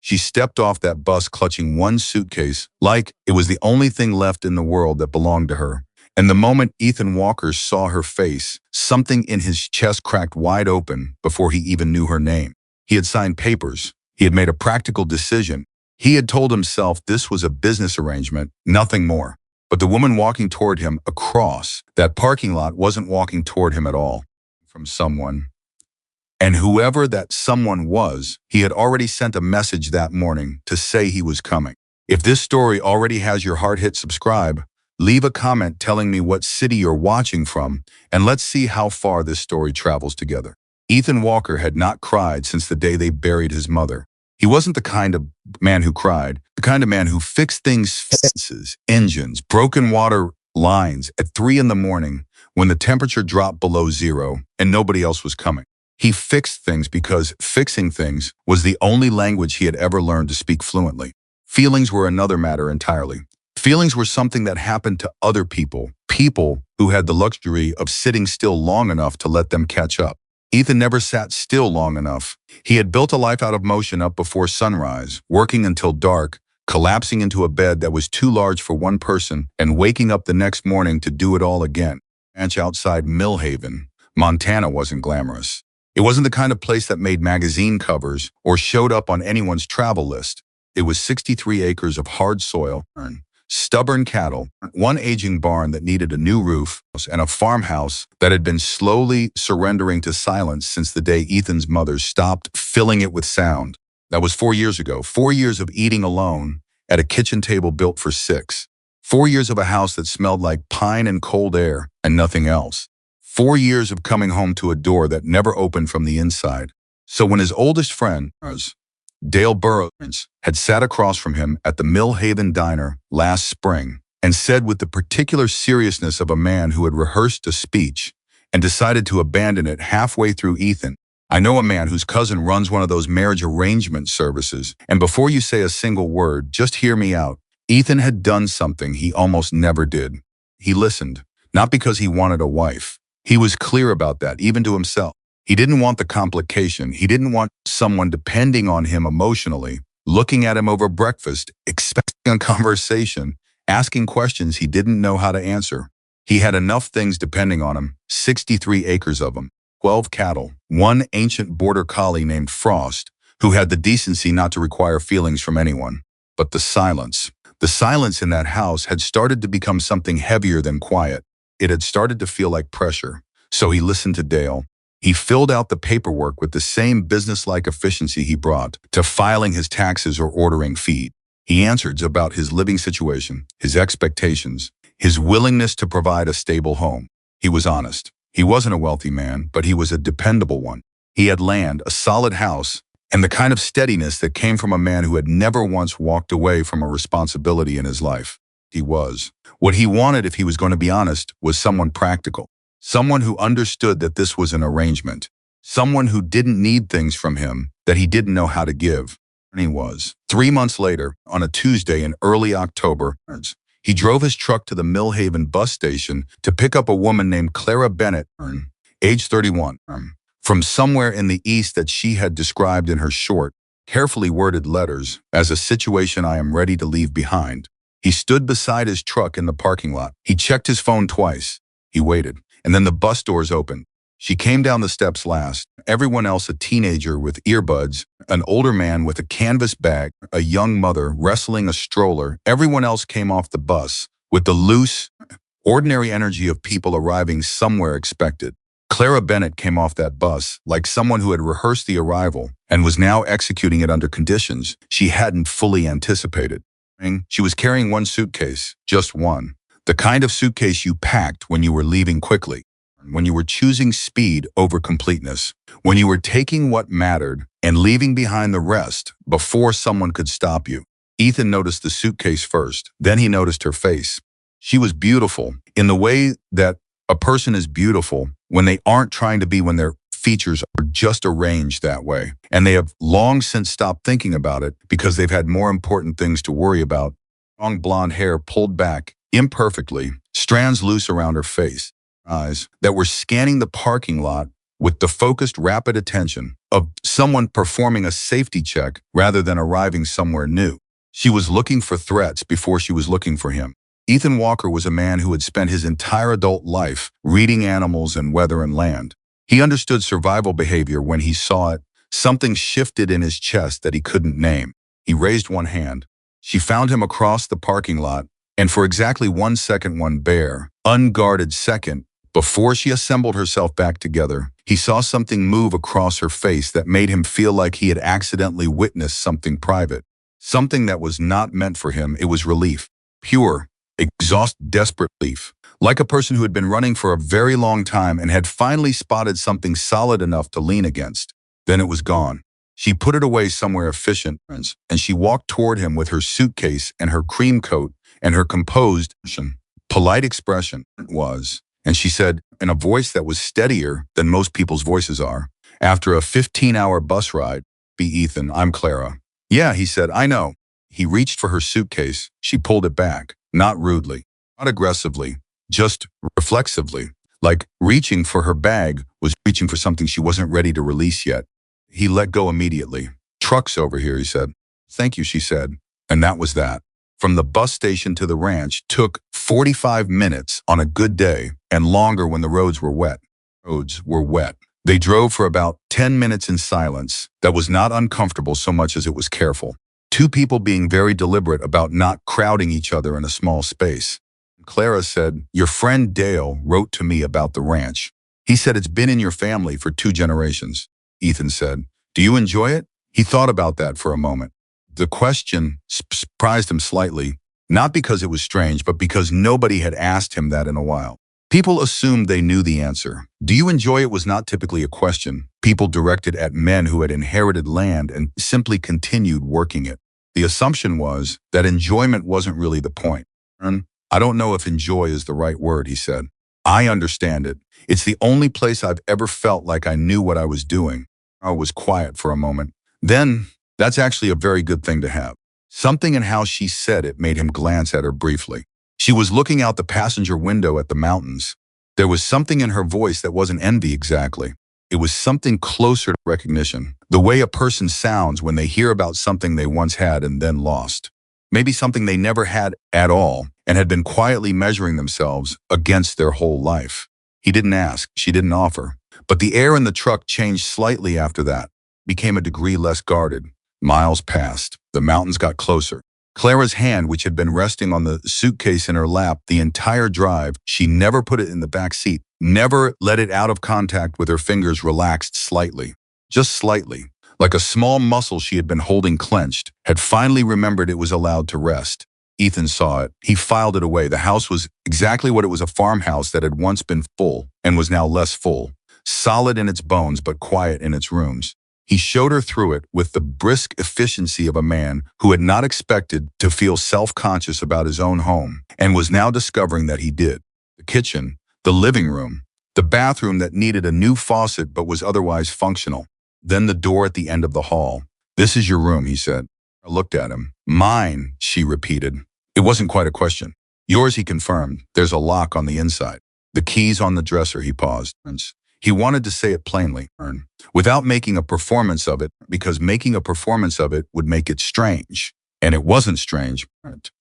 She stepped off that bus clutching one suitcase like it was the only thing left in the world that belonged to her. And the moment Ethan Walker saw her face, something in his chest cracked wide open before he even knew her name. He had signed papers. He had made a practical decision. He had told himself this was a business arrangement, nothing more. But the woman walking toward him across that parking lot wasn't walking toward him at all. From someone. And whoever that someone was, he had already sent a message that morning to say he was coming. If this story already has your heart, hit subscribe, leave a comment telling me what city you're watching from, and let's see how far this story travels together. Ethan Walker had not cried since the day they buried his mother. He wasn't the kind of man who cried, the kind of man who fixed things, fences, engines, broken water lines at 3 a.m. when the temperature dropped below zero and nobody else was coming. He fixed things because fixing things was the only language he had ever learned to speak fluently. Feelings were another matter entirely. Feelings were something that happened to other people, people who had the luxury of sitting still long enough to let them catch up. Ethan never sat still long enough. He had built a life out of motion up before sunrise, working until dark, collapsing into a bed that was too large for one person, and waking up the next morning to do it all again. Ranch outside Millhaven, Montana wasn't glamorous. It wasn't the kind of place that made magazine covers or showed up on anyone's travel list. It was 63 acres of hard soil, stubborn cattle, one aging barn that needed a new roof, and a farmhouse that had been slowly surrendering to silence since the day Ethan's mother stopped filling it with sound. That was 4 years ago. 4 years of eating alone at a kitchen table built for 6. 4 years of a house that smelled like pine and cold air and nothing else. 4 years of coming home to a door that never opened from the inside. So when his oldest friend, Dale Burrows, had sat across from him at the Millhaven Diner last spring and said with the particular seriousness of a man who had rehearsed a speech and decided to abandon it halfway through, "Ethan, I know a man whose cousin runs one of those marriage arrangement services, and before you say a single word, just hear me out." Ethan had done something he almost never did. He listened, not because he wanted a wife. He was clear about that, even to himself. He didn't want the complication. He didn't want someone depending on him emotionally, looking at him over breakfast, expecting a conversation, asking questions he didn't know how to answer. He had enough things depending on him, 63 acres of them, 12 cattle, one ancient border collie named Frost, who had the decency not to require feelings from anyone. But the silence in that house had started to become something heavier than quiet. It had started to feel like pressure. So he listened to Dale. He filled out the paperwork with the same businesslike efficiency he brought to filing his taxes or ordering feed. He answered about his living situation, his expectations, his willingness to provide a stable home. He was honest. He wasn't a wealthy man, but he was a dependable one. He had land, a solid house, and the kind of steadiness that came from a man who had never once walked away from a responsibility in his life. What he wanted, if he was going to be honest, was someone practical. Someone who understood that this was an arrangement. Someone who didn't need things from him that he didn't know how to give. And he was. 3 months later, on a Tuesday in early October, he drove his truck to the Millhaven bus station to pick up a woman named Clara Bennett, age 31, from somewhere in the east that she had described in her short, carefully worded letters as a situation I am ready to leave behind. He stood beside his truck in the parking lot. He checked his phone twice. He waited, and then the bus doors opened. She came down the steps last, everyone else a teenager with earbuds, an older man with a canvas bag, a young mother wrestling a stroller. Everyone else came off the bus with the loose, ordinary energy of people arriving somewhere expected. Clara Bennett came off that bus like someone who had rehearsed the arrival and was now executing it under conditions she hadn't fully anticipated. She was carrying one suitcase, just one. The kind of suitcase you packed when you were leaving quickly, when you were choosing speed over completeness, when you were taking what mattered and leaving behind the rest before someone could stop you. Ethan noticed the suitcase first, then he noticed her face. She was beautiful in the way that a person is beautiful when they aren't trying to be, when their features are just arranged that way. And they have long since stopped thinking about it because they've had more important things to worry about. Long blonde hair pulled back imperfectly, strands loose around her face, eyes that were scanning the parking lot with the focused, rapid attention of someone performing a safety check rather than arriving somewhere new. She was looking for threats before she was looking for him. Ethan Walker was a man who had spent his entire adult life reading animals and weather and land. He understood survival behavior when he saw it. Something shifted in his chest that he couldn't name. He raised one hand. She found him across the parking lot, and for exactly 1 second, one bare, unguarded second, before she assembled herself back together, he saw something move across her face that made him feel like he had accidentally witnessed something private. Something that was not meant for him. It was relief. Pure, exhausted, desperate relief. Like a person who had been running for a very long time and had finally spotted something solid enough to lean against. Then it was gone. She put it away somewhere efficient, and she walked toward him with her suitcase and her cream coat and her composed, polite expression was, and she said, in a voice that was steadier than most people's voices are, after a 15-hour bus ride, "Be Ethan, I'm Clara." "Yeah," he said, "I know." He reached for her suitcase. She pulled it back, not rudely, not aggressively, just reflexively, like reaching for her bag was reaching for something she wasn't ready to release yet. He let go immediately. "Truck's over here," he said. "Thank you," she said. And that was that. From the bus station to the ranch took 45 minutes on a good day and longer when the roads were wet. They drove for about 10 minutes in silence that was not uncomfortable so much as it was careful. Two people being very deliberate about not crowding each other in a small space. Clara said, "Your friend Dale wrote to me about the ranch. He said it's been in your family for 2 generations. Ethan said, "Do you enjoy it?" He thought about that for a moment. The question surprised him slightly, not because it was strange, but because nobody had asked him that in a while. People assumed they knew the answer. "Do you enjoy it?" was not typically a question. People directed at men who had inherited land and simply continued working it. The assumption was that enjoyment wasn't really the point. "I don't know if enjoy is the right word," he said. "I understand it. It's the only place I've ever felt like I knew what I was doing." I was quiet for a moment. "Then, that's actually a very good thing to have." Something in how she said it made him glance at her briefly. She was looking out the passenger window at the mountains. There was something in her voice that wasn't envy exactly. It was something closer to recognition. The way a person sounds when they hear about something they once had and then lost. Maybe something they never had at all and had been quietly measuring themselves against their whole life. He didn't ask, she didn't offer. But the air in the truck changed slightly after that, became a degree less guarded. Miles passed. The mountains got closer. Clara's hand, which had been resting on the suitcase in her lap the entire drive, she never put it in the back seat, never let it out of contact with her fingers, relaxed slightly. Just slightly. Like a small muscle she had been holding clenched, had finally remembered it was allowed to rest. Ethan saw it. He filed it away. The house was exactly what it was, a farmhouse that had once been full and was now less full. Solid in its bones, but quiet in its rooms. He showed her through it with the brisk efficiency of a man who had not expected to feel self-conscious about his own home and was now discovering that he did. The kitchen, the living room, the bathroom that needed a new faucet but was otherwise functional. Then the door at the end of the hall. "This is your room," he said. I looked at him. "Mine," she repeated. It wasn't quite a question. "Yours," he confirmed. "There's a lock on the inside. The key's on the dresser," he paused. He wanted to say it plainly, without making a performance of it, because making a performance of it would make it strange. And it wasn't strange.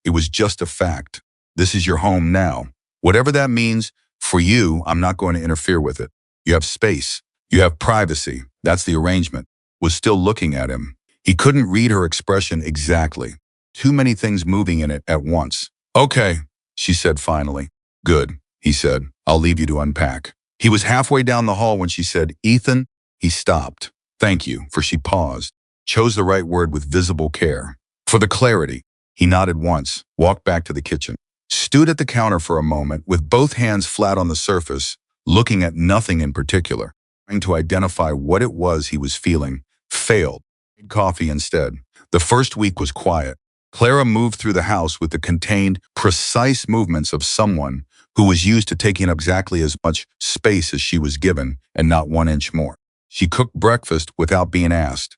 It was just a fact. "This is your home now. Whatever that means, for you, I'm not going to interfere with it. You have space. You have privacy. That's the arrangement." Was still looking at him. He couldn't read her expression exactly. Too many things moving in it at once. "Okay," she said finally. "Good," he said. "I'll leave you to unpack." He was halfway down the hall when she said, "Ethan," he stopped. "Thank you," for she paused, chose the right word with visible care. "For the clarity." He nodded once, walked back to the kitchen, stood at the counter for a moment with both hands flat on the surface, looking at nothing in particular, trying to identify what it was he was feeling, failed. Made coffee instead. The first week was quiet. Clara moved through the house with the contained, precise movements of someone who was used to taking up exactly as much space as she was given and not 1 inch more. She cooked breakfast without being asked.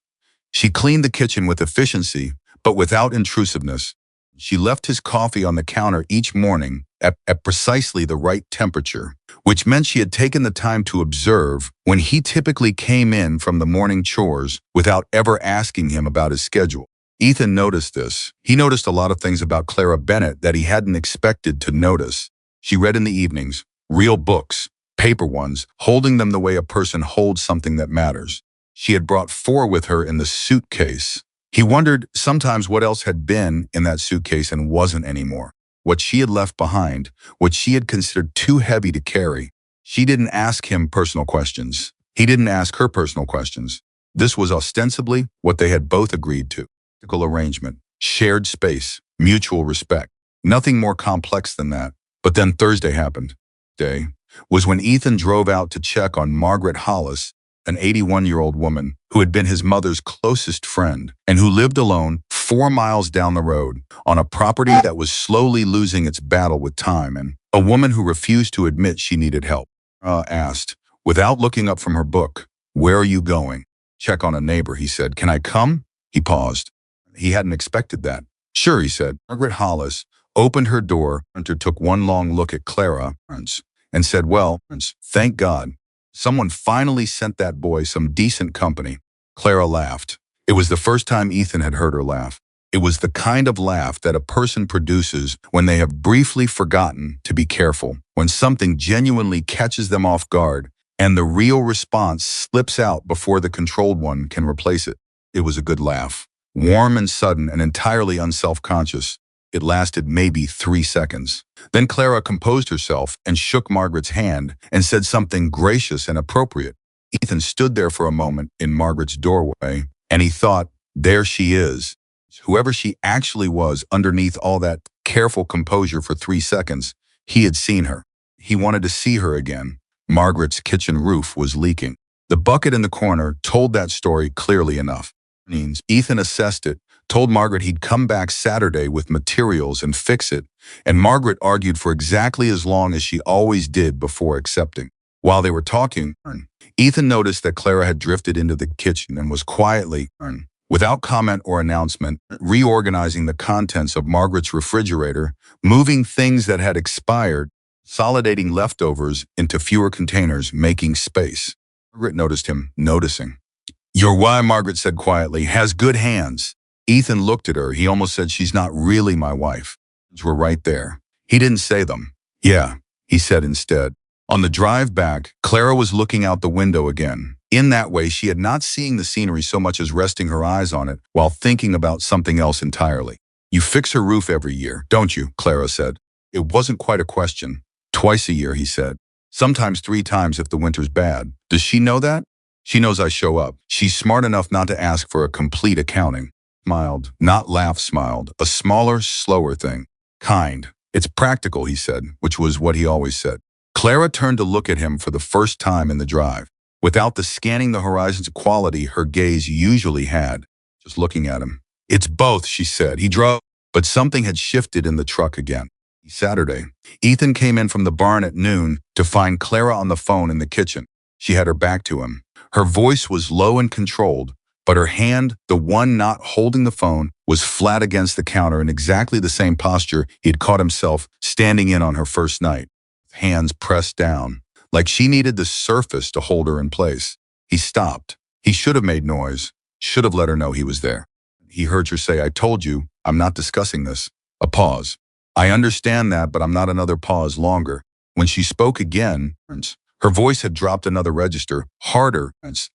She cleaned the kitchen with efficiency, but without intrusiveness. She left his coffee on the counter each morning at precisely the right temperature, which meant she had taken the time to observe when he typically came in from the morning chores without ever asking him about his schedule. Ethan noticed this. He noticed a lot of things about Clara Bennett that he hadn't expected to notice. She read in the evenings, real books, paper ones, holding them the way a person holds something that matters. She had brought 4 with her in the suitcase. He wondered sometimes what else had been in that suitcase and wasn't anymore. What she had left behind, what she had considered too heavy to carry. She didn't ask him personal questions. He didn't ask her personal questions. This was ostensibly what they had both agreed to. Practical arrangement, shared space, mutual respect. Nothing more complex than that. But then Thursday happened. Day was when Ethan drove out to check on Margaret Hollis, an 81-year-old woman who had been his mother's closest friend and who lived alone 4 miles down the road on a property that was slowly losing its battle with time, and a woman who refused to admit she needed help. Asked, without looking up from her book, "Where are you going?" "Check on a neighbor," he said. "Can I come?" He paused. He hadn't expected that. "Sure," he said. Margaret Hollis opened her door and took one long look at Clara and said, "Well, thank God. Someone finally sent that boy some decent company." Clara laughed. It was the first time Ethan had heard her laugh. It was the kind of laugh that a person produces when they have briefly forgotten to be careful, when something genuinely catches them off guard, and the real response slips out before the controlled one can replace it. It was a good laugh, warm and sudden and entirely unself-conscious. It lasted maybe 3 seconds. Then Clara composed herself and shook Margaret's hand and said something gracious and appropriate. Ethan stood there for a moment in Margaret's doorway, and he thought, there she is. Whoever she actually was underneath all that careful composure for 3 seconds, he had seen her. He wanted to see her again. Margaret's kitchen roof was leaking. The bucket in the corner told that story clearly enough. Ethan assessed it, told Margaret he'd come back Saturday with materials and fix it, and Margaret argued for exactly as long as she always did before accepting. While they were talking, Ethan noticed that Clara had drifted into the kitchen and was quietly, without comment or announcement, reorganizing the contents of Margaret's refrigerator, moving things that had expired, consolidating leftovers into fewer containers, making space. Margaret noticed him noticing. "Your wife," Margaret said quietly, "has good hands." Ethan looked at her. He almost said, "She's not really my wife." Were right there. He didn't say them. "Yeah," he said instead. On the drive back, Clara was looking out the window again. In that way, she had not seen the scenery so much as resting her eyes on it while thinking about something else entirely. "You fix her roof every year, don't you?" Clara said. It wasn't quite a question. "Twice a year," he said. "Sometimes 3 times if the winter's bad." "Does she know that?" "She knows I show up. She's smart enough not to ask for a complete accounting." Smiled, not laughed, smiled. A smaller, slower thing. "Kind. It's practical," he said, which was what he always said. Clara turned to look at him for the first time in the drive. Without the scanning the horizon's quality her gaze usually had, just looking at him. "It's both," she said. He drove, but something had shifted in the truck again. Saturday, Ethan came in from the barn at noon to find Clara on the phone in the kitchen. She had her back to him. Her voice was low and controlled, but her hand, the one not holding the phone, was flat against the counter in exactly the same posture he had caught himself standing in on her first night. Hands pressed down, like she needed the surface to hold her in place. He stopped. He should have made noise, should have let her know he was there. He heard her say, "I told you, I'm not discussing this." A pause. "I understand that, but I'm not another pause longer." When she spoke again, her voice had dropped another register, harder,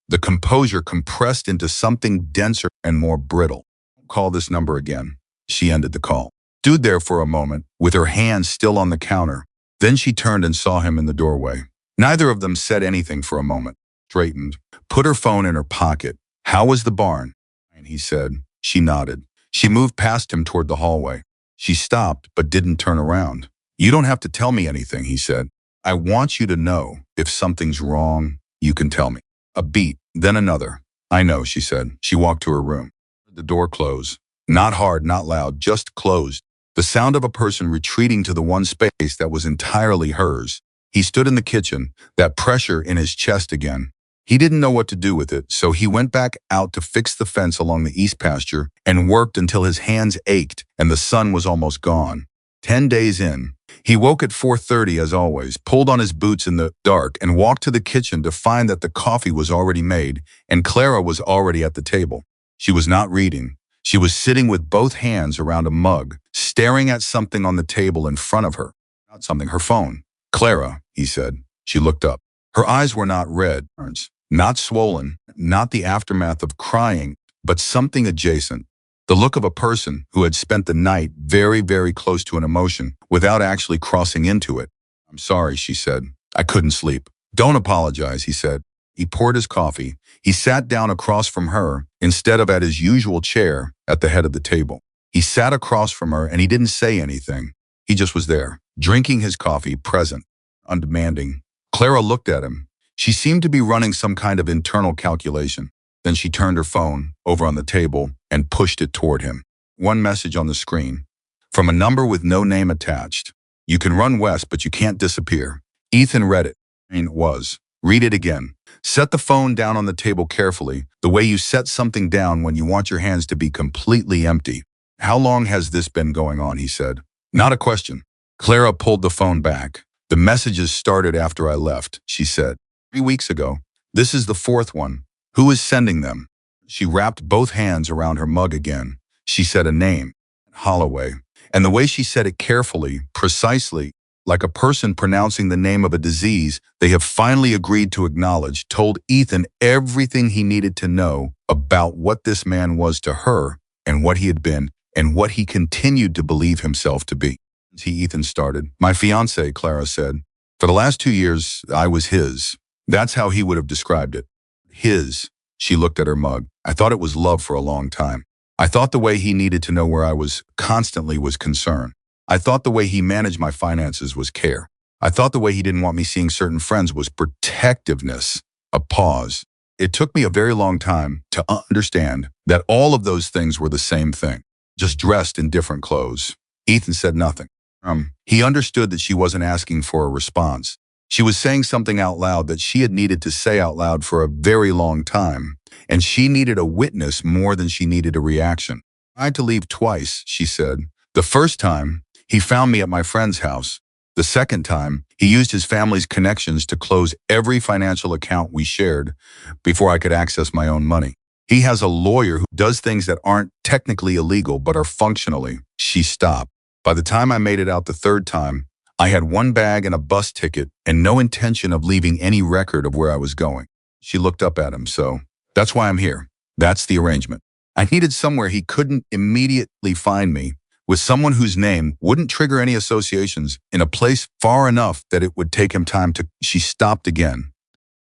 the composure compressed into something denser and more brittle. "Call this number again." She ended the call. Stood there for a moment, with her hand still on the counter. Then she turned and saw him in the doorway. Neither of them said anything for a moment. Straightened, put her phone in her pocket. "How was the barn?" he said. She nodded. She moved past him toward the hallway. She stopped, but didn't turn around. "You don't have to tell me anything," he said. "I want you to know if something's wrong, you can tell me." A beat, then another. "I know," she said. She walked to her room. The door closed. Not hard, not loud, just closed. The sound of a person retreating to the one space that was entirely hers. He stood in the kitchen, that pressure in his chest again. He didn't know what to do with it, so he went back out to fix the fence along the east pasture and worked until his hands ached and the sun was almost gone. 10 days in, he woke at 4:30 as always, pulled on his boots in the dark, and walked to the kitchen to find that the coffee was already made and Clara was already at the table. She was not reading. She was sitting with both hands around a mug, staring at something on the table in front of her. Not something, her phone. "Clara," he said. She looked up. Her eyes were not red, not swollen, not the aftermath of crying, but something adjacent. The look of a person who had spent the night very, very close to an emotion without actually crossing into it. "I'm sorry," she said. "I couldn't sleep." "Don't apologize," he said. He poured his coffee. He sat down across from her instead of at his usual chair at the head of the table. He sat across from her and he didn't say anything. He just was there, drinking his coffee, present, undemanding. Clara looked at him. She seemed to be running some kind of internal calculation. Then she turned her phone over on the table and pushed it toward him. One message on the screen. From a number with no name attached. "You can run west, but you can't disappear." Ethan read it. It was. "Read it again. Set the phone down on the table carefully, the way you set something down when you want your hands to be completely empty." "How long has this been going on?" he said. "Not a question." Clara pulled the phone back. "The messages started after I left," she said. 3 weeks ago. This is the 4th one. Who is sending them?" She wrapped both hands around her mug again. She said a name. Holloway. And the way she said it carefully, precisely, like a person pronouncing the name of a disease they have finally agreed to acknowledge, told Ethan everything he needed to know about what this man was to her and what he had been and what he continued to believe himself to be. Ethan started. "My fiancée," Clara said. "For the last 2 years, I was his." That's how he would have described it. His. She looked at her mug. "I thought it was love for a long time. I thought the way he needed to know where I was constantly was concern. I thought the way he managed my finances was care. I thought the way he didn't want me seeing certain friends was protectiveness." A pause. "It took me a very long time to understand that all of those things were the same thing, just dressed in different clothes." Ethan said nothing. He understood that she wasn't asking for a response. She was saying something out loud that she had needed to say out loud for a very long time, and she needed a witness more than she needed a reaction. "I had to leave twice," she said. "The first time, he found me at my friend's house. The second time, he used his family's connections to close every financial account we shared before I could access my own money. He has a lawyer who does things that aren't technically illegal but are functionally." She stopped. "By the time I made it out the third time, I had one bag and a bus ticket and no intention of leaving any record of where I was going." She looked up at him. "So, that's why I'm here. That's the arrangement. I needed somewhere he couldn't immediately find me, with someone whose name wouldn't trigger any associations, in a place far enough that it would take him time to..." She stopped again.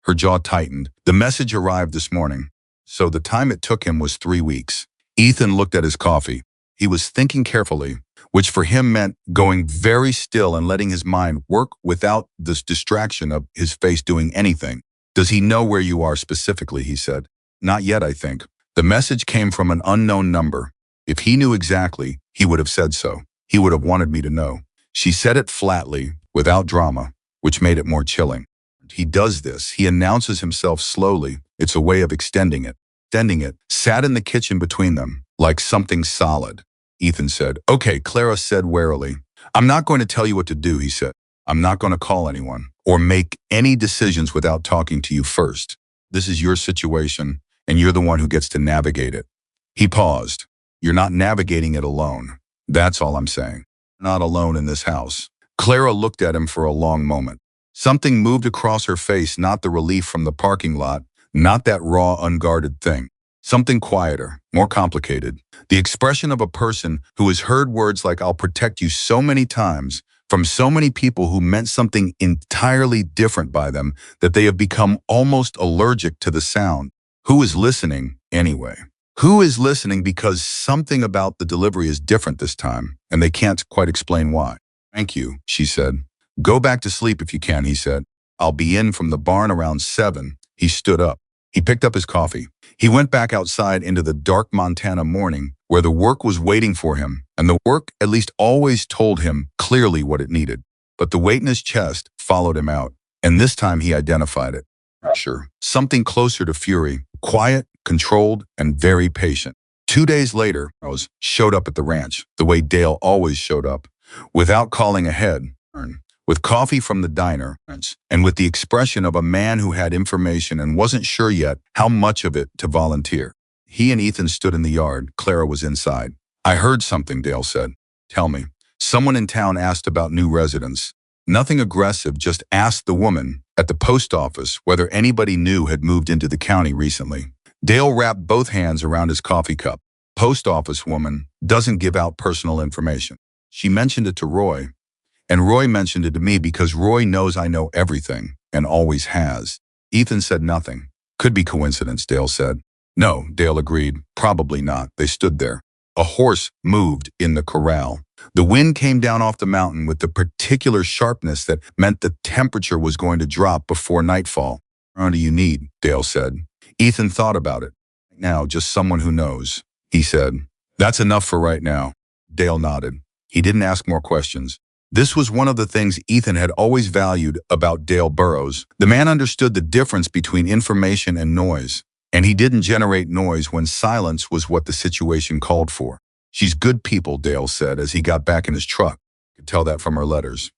Her jaw tightened. "The message arrived this morning. So the time it took him was 3 weeks." Ethan looked at his coffee. He was thinking carefully, which for him meant going very still and letting his mind work without this distraction of his face doing anything. "Does he know where you are specifically?" he said. "Not yet, I think. The message came from an unknown number. If he knew exactly, he would have said so. He would have wanted me to know." She said it flatly, without drama, which made it more chilling. "He does this. He announces himself slowly. It's a way of extending it." Sat in the kitchen between them, like something solid. Ethan said. "Okay," Clara said warily. "I'm not going to tell you what to do," he said. "I'm not going to call anyone or make any decisions without talking to you first. This is your situation, and you're the one who gets to navigate it." He paused. "You're not navigating it alone. That's all I'm saying. Not alone in this house." Clara looked at him for a long moment. Something moved across her face, not the relief from the parking lot, not that raw, unguarded thing. Something quieter, more complicated. The expression of a person who has heard words like "I'll protect you" so many times from so many people who meant something entirely different by them that they have become almost allergic to the sound. Who is listening anyway? Who is listening because something about the delivery is different this time, and they can't quite explain why? "Thank you," she said. "Go back to sleep if you can," he said. "I'll be in from the barn around 7. He stood up. He picked up his coffee. He went back outside into the dark Montana morning where the work was waiting for him, and the work at least always told him clearly what it needed. But the weight in his chest followed him out, and this time he identified it. Sure. Something closer to fury, quiet, controlled, and very patient. 2 days later, Rose showed up at the ranch, the way Dale always showed up, without calling ahead, with coffee from the diner, and with the expression of a man who had information and wasn't sure yet how much of it to volunteer. He and Ethan stood in the yard. Clara was inside. I heard something, Dale said. Tell me. Someone in town asked about new residents. Nothing aggressive, just asked the woman at the post office whether anybody new had moved into the county recently. Dale wrapped both hands around his coffee cup. Post office woman doesn't give out personal information. She mentioned it to Roy, and Roy mentioned it to me because Roy knows I know everything and always has. Ethan said nothing. Could be coincidence, Dale said. No, Dale agreed. Probably not. They stood there. A horse moved in the corral. The wind came down off the mountain with the particular sharpness that meant the temperature was going to drop before nightfall. How long do you need? Dale said. Ethan thought about it. Now, just someone who knows, he said. That's enough for right now. Dale nodded. He didn't ask more questions. This was one of the things Ethan had always valued about Dale Burrows. The man understood the difference between information and noise, and he didn't generate noise when silence was what the situation called for. She's good people, Dale said as he got back in his truck. I could tell that from her letters.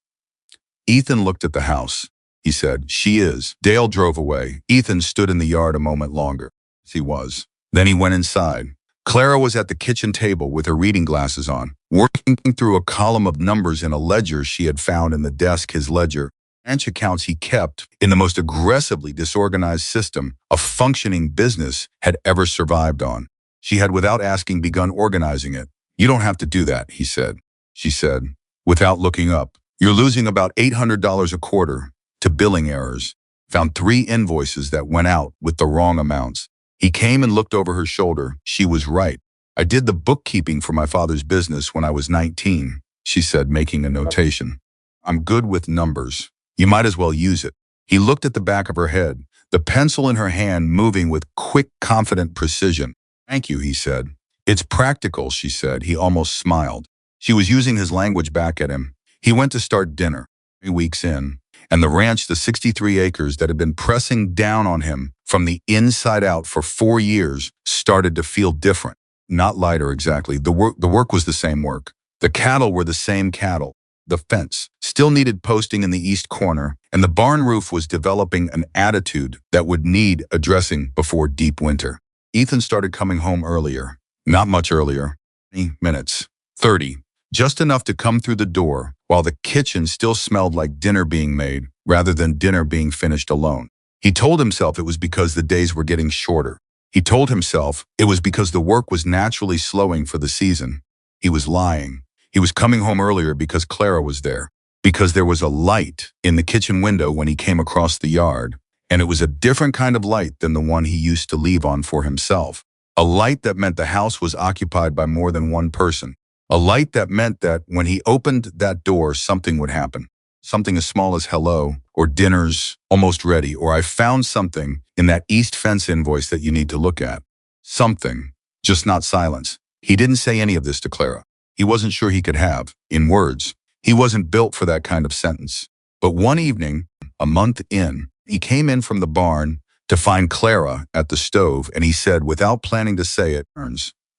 Ethan looked at the house. He said, she is. Dale drove away. Ethan stood in the yard a moment longer. He was. Then he went inside. Clara was at the kitchen table with her reading glasses on, working through a column of numbers in a ledger she had found in the desk, his ledger. Ranch accounts he kept in the most aggressively disorganized system a functioning business had ever survived on. She had, without asking, begun organizing it. You don't have to do that, he said. She said, without looking up. You're losing about $800 a quarter to billing errors. Found 3 invoices that went out with the wrong amounts. He came and looked over her shoulder. She was right. I did the bookkeeping for my father's business when I was 19, she said, making a notation. I'm good with numbers. You might as well use it. He looked at the back of her head, the pencil in her hand moving with quick, confident precision. Thank you, he said. It's practical, she said. He almost smiled. She was using his language back at him. He went to start dinner 3 weeks in, and the ranch, the 63 acres that had been pressing down on him from the inside out for 4 years, started to feel different. Not lighter exactly. The work was the same work. The cattle were the same cattle. The fence still needed posting in the east corner, and the barn roof was developing an attitude that would need addressing before deep winter. Ethan started coming home earlier. Not much earlier. 20 minutes. 30. Just enough to come through the door while the kitchen still smelled like dinner being made rather than dinner being finished alone. He told himself it was because the days were getting shorter. He told himself it was because the work was naturally slowing for the season. He was lying. He was coming home earlier because Clara was there, because there was a light in the kitchen window when he came across the yard, and it was a different kind of light than the one he used to leave on for himself. A light that meant the house was occupied by more than one person. A light that meant that when he opened that door, something would happen. Something as small as hello, or dinner's almost ready, or I found something in that east fence invoice that you need to look at. Something, just not silence. He didn't say any of this to Clara. He wasn't sure he could have, in words. He wasn't built for that kind of sentence. But one evening, a month in, he came in from the barn to find Clara at the stove, and he said, without planning to say it,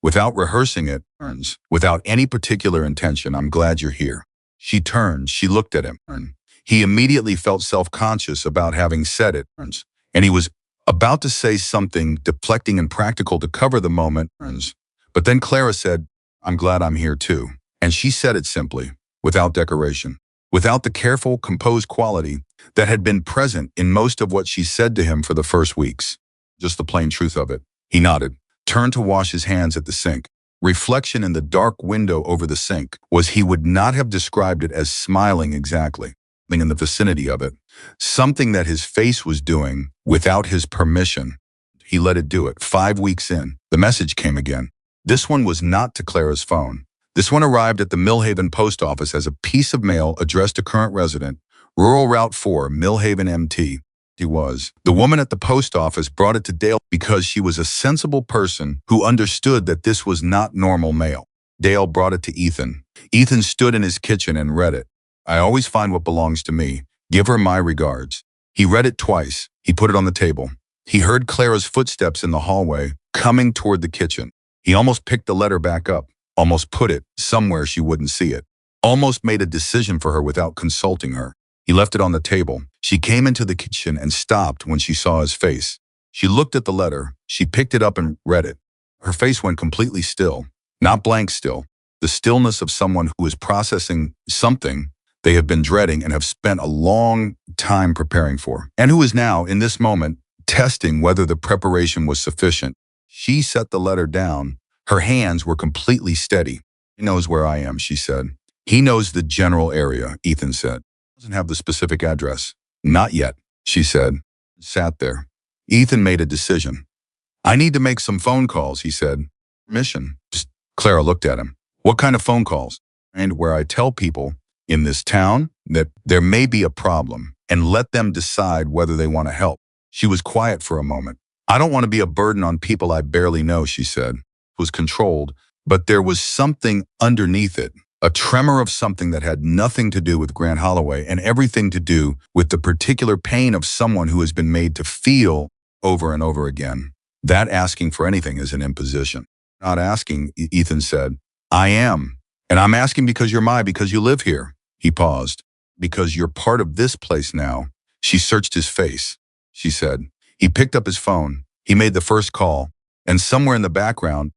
without rehearsing it, without any particular intention, I'm glad you're here. She turned, she looked at him. He immediately felt self-conscious about having said it, and he was about to say something deflecting and practical to cover the moment, but then Clara said, I'm glad I'm here too. And she said it simply, without decoration, without the careful, composed quality that had been present in most of what she said to him for the first weeks. Just the plain truth of it. He nodded, turned to wash his hands at the sink. Reflection in the dark window over the sink was he would not have described it as smiling exactly. Something in the vicinity of it. Something that his face was doing without his permission. He let it do it. 5 weeks in, the message came again. This one was not to Clara's phone. This one arrived at the Millhaven post office as a piece of mail addressed to current resident, Rural Route 4, Millhaven, MT. He was. The woman at the post office brought it to Dale because she was a sensible person who understood that this was not normal mail. Dale brought it to Ethan. Ethan stood in his kitchen and read it. I always find what belongs to me. Give her my regards. He read it twice. He put it on the table. He heard Clara's footsteps in the hallway, coming toward the kitchen. He almost picked the letter back up, almost put it somewhere she wouldn't see it, almost made a decision for her without consulting her. He left it on the table. She came into the kitchen and stopped when she saw his face. She looked at the letter. She picked it up and read it. Her face went completely still, not blank still, the stillness of someone who is processing something they have been dreading and have spent a long time preparing for, and who is now, in this moment, testing whether the preparation was sufficient. She set the letter down. Her hands were completely steady. He knows where I am, she said. He knows the general area, Ethan said. Doesn't have the specific address. Not yet, she said. Sat there. Ethan made a decision. I need to make some phone calls, he said. Mission. Clara looked at him. What kind of phone calls? And where I tell people in this town that there may be a problem and let them decide whether they want to help. She was quiet for a moment. I don't want to be a burden on people I barely know, she said. It was controlled, but there was something underneath it, a tremor of something that had nothing to do with Grant Holloway and everything to do with the particular pain of someone who has been made to feel over and over again. That asking for anything is an imposition. Not asking, Ethan said. I am. And I'm asking because because you live here. He paused. Because you're part of this place now. She searched his face. She said. He picked up his phone. He made the first call. And somewhere in the background,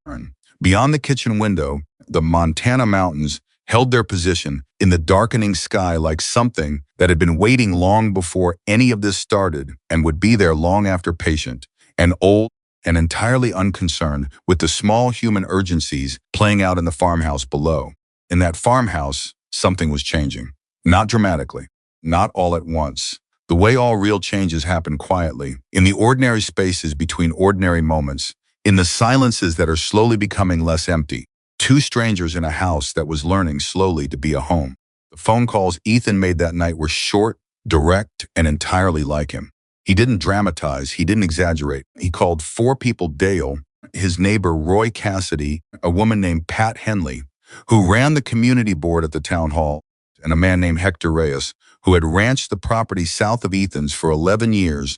beyond the kitchen window, the Montana mountains held their position in the darkening sky like something that had been waiting long before any of this started and would be there long after, patient and old and entirely unconcerned with the small human urgencies playing out in the farmhouse below. In that farmhouse, something was changing. Not dramatically, not all at once. The way all real changes happen quietly, in the ordinary spaces between ordinary moments, in the silences that are slowly becoming less empty. Two strangers in a house that was learning slowly to be a home. The phone calls Ethan made that night were short, direct, and entirely like him. He didn't dramatize, he didn't exaggerate. He called 4 people: Dale, his neighbor Roy Cassidy, a woman named Pat Henley, who ran the community board at the town hall, and a man named Hector Reyes, who had ranched the property south of Ethan's for 11 years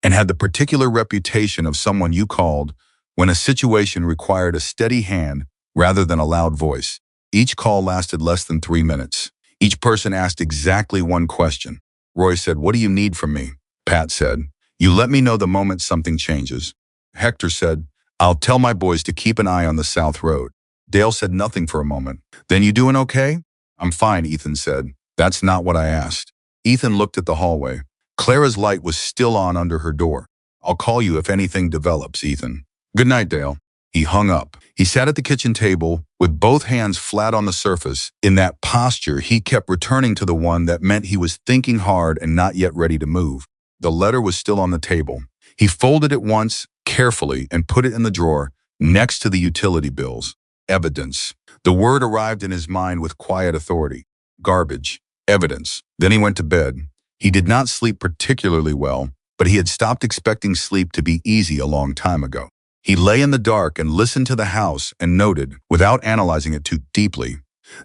and had the particular reputation of someone you called when a situation required a steady hand rather than a loud voice. Each call lasted less than 3 minutes. Each person asked exactly one question. Roy said, "What do you need from me?" Pat said, "You let me know the moment something changes." Hector said, "I'll tell my boys to keep an eye on the South Road." Dale said nothing for a moment. "Then you doing okay?" "I'm fine," Ethan said. "That's not what I asked." Ethan looked at the hallway. Clara's light was still on under her door. "I'll call you if anything develops, Ethan." "Good night, Dale." He hung up. He sat at the kitchen table with both hands flat on the surface. In that posture, he kept returning to the one that meant he was thinking hard and not yet ready to move. The letter was still on the table. He folded it once, carefully, and put it in the drawer next to the utility bills. Evidence. The word arrived in his mind with quiet authority. Garbage. Evidence. Then he went to bed. He did not sleep particularly well, but he had stopped expecting sleep to be easy a long time ago. He lay in the dark and listened to the house and noted, without analyzing it too deeply,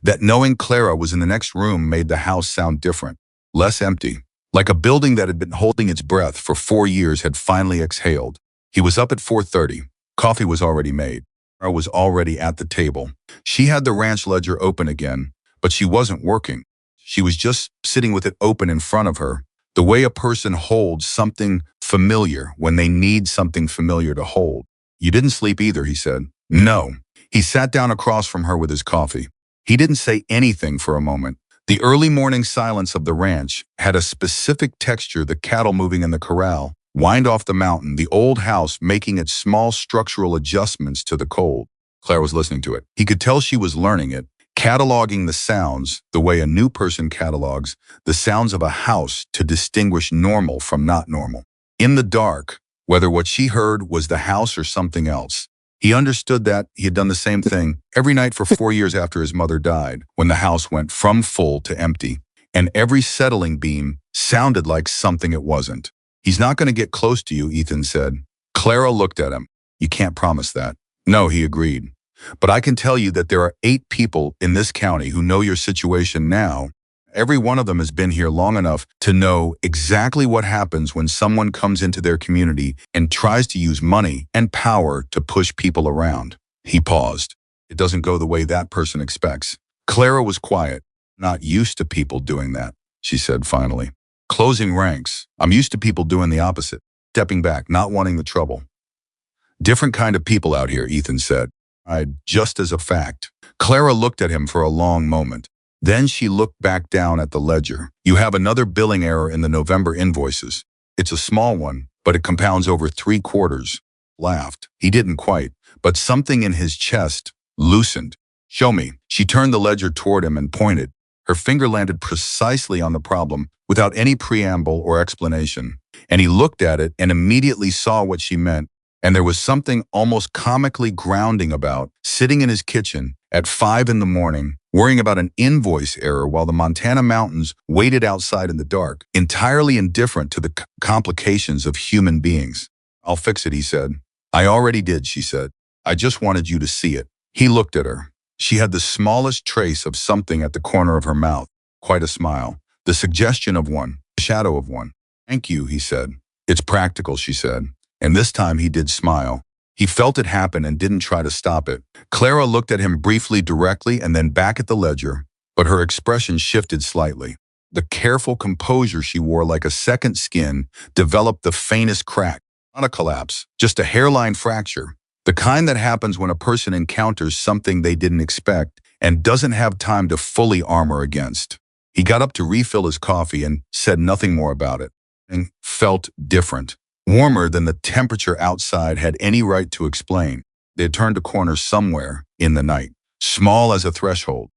that knowing Clara was in the next room made the house sound different, less empty, like a building that had been holding its breath for 4 years had finally exhaled. He was up at 4:30. Coffee was already made. Clara was already at the table. She had the ranch ledger open again, but she wasn't working. She was just sitting with it open in front of her, the way a person holds something familiar when they need something familiar to hold. "You didn't sleep either," he said. "No." He sat down across from her with his coffee. He didn't say anything for a moment. The early morning silence of the ranch had a specific texture, the cattle moving in the corral, wind off the mountain, the old house making its small structural adjustments to the cold. Claire was listening to it. He could tell she was learning it, cataloging the sounds the way a new person catalogs the sounds of a house to distinguish normal from not normal. In the dark, whether what she heard was the house or something else, he understood that he had done the same thing every night for 4 years after his mother died, when the house went from full to empty, and every settling beam sounded like something it wasn't. "He's not going to get close to you," Ethan said. Clara looked at him. "You can't promise that." "No," he agreed. "But I can tell you that there are 8 people in this county who know your situation now, Every one of them has been here long enough to know exactly what happens when someone comes into their community and tries to use money and power to push people around. He paused. It doesn't go the way that person expects. Clara was quiet. Not used to people doing that, she said finally. Closing ranks. I'm used to people doing the opposite. Stepping back, not wanting the trouble. Different kind of people out here, Ethan said. Just as a fact. Clara looked at him for a long moment. Then she looked back down at the ledger. You have another billing error in the November invoices. It's a small one, but it compounds over 3 quarters. Laughed. He didn't quite, but something in his chest loosened. Show me. She turned the ledger toward him and pointed. Her finger landed precisely on the problem without any preamble or explanation. And he looked at it and immediately saw what she meant. And there was something almost comically grounding about sitting in his kitchen at 5 in the morning, worrying about an invoice error while the Montana mountains waited outside in the dark, entirely indifferent to the complications of human beings. I'll fix it, he said. I already did, she said. I just wanted you to see it. He looked at her. She had the smallest trace of something at the corner of her mouth, quite a smile, the suggestion of one, the shadow of one. Thank you, he said. It's practical, she said. And this time he did smile. He felt it happen and didn't try to stop it. Clara looked at him briefly directly and then back at the ledger, but her expression shifted slightly. The careful composure she wore like a second skin developed the faintest crack. Not a collapse, just a hairline fracture. The kind that happens when a person encounters something they didn't expect and doesn't have time to fully armor against. He got up to refill his coffee and said nothing more about it, and felt different. Warmer than the temperature outside had any right to explain. They had turned a corner somewhere in the night, small as a threshold,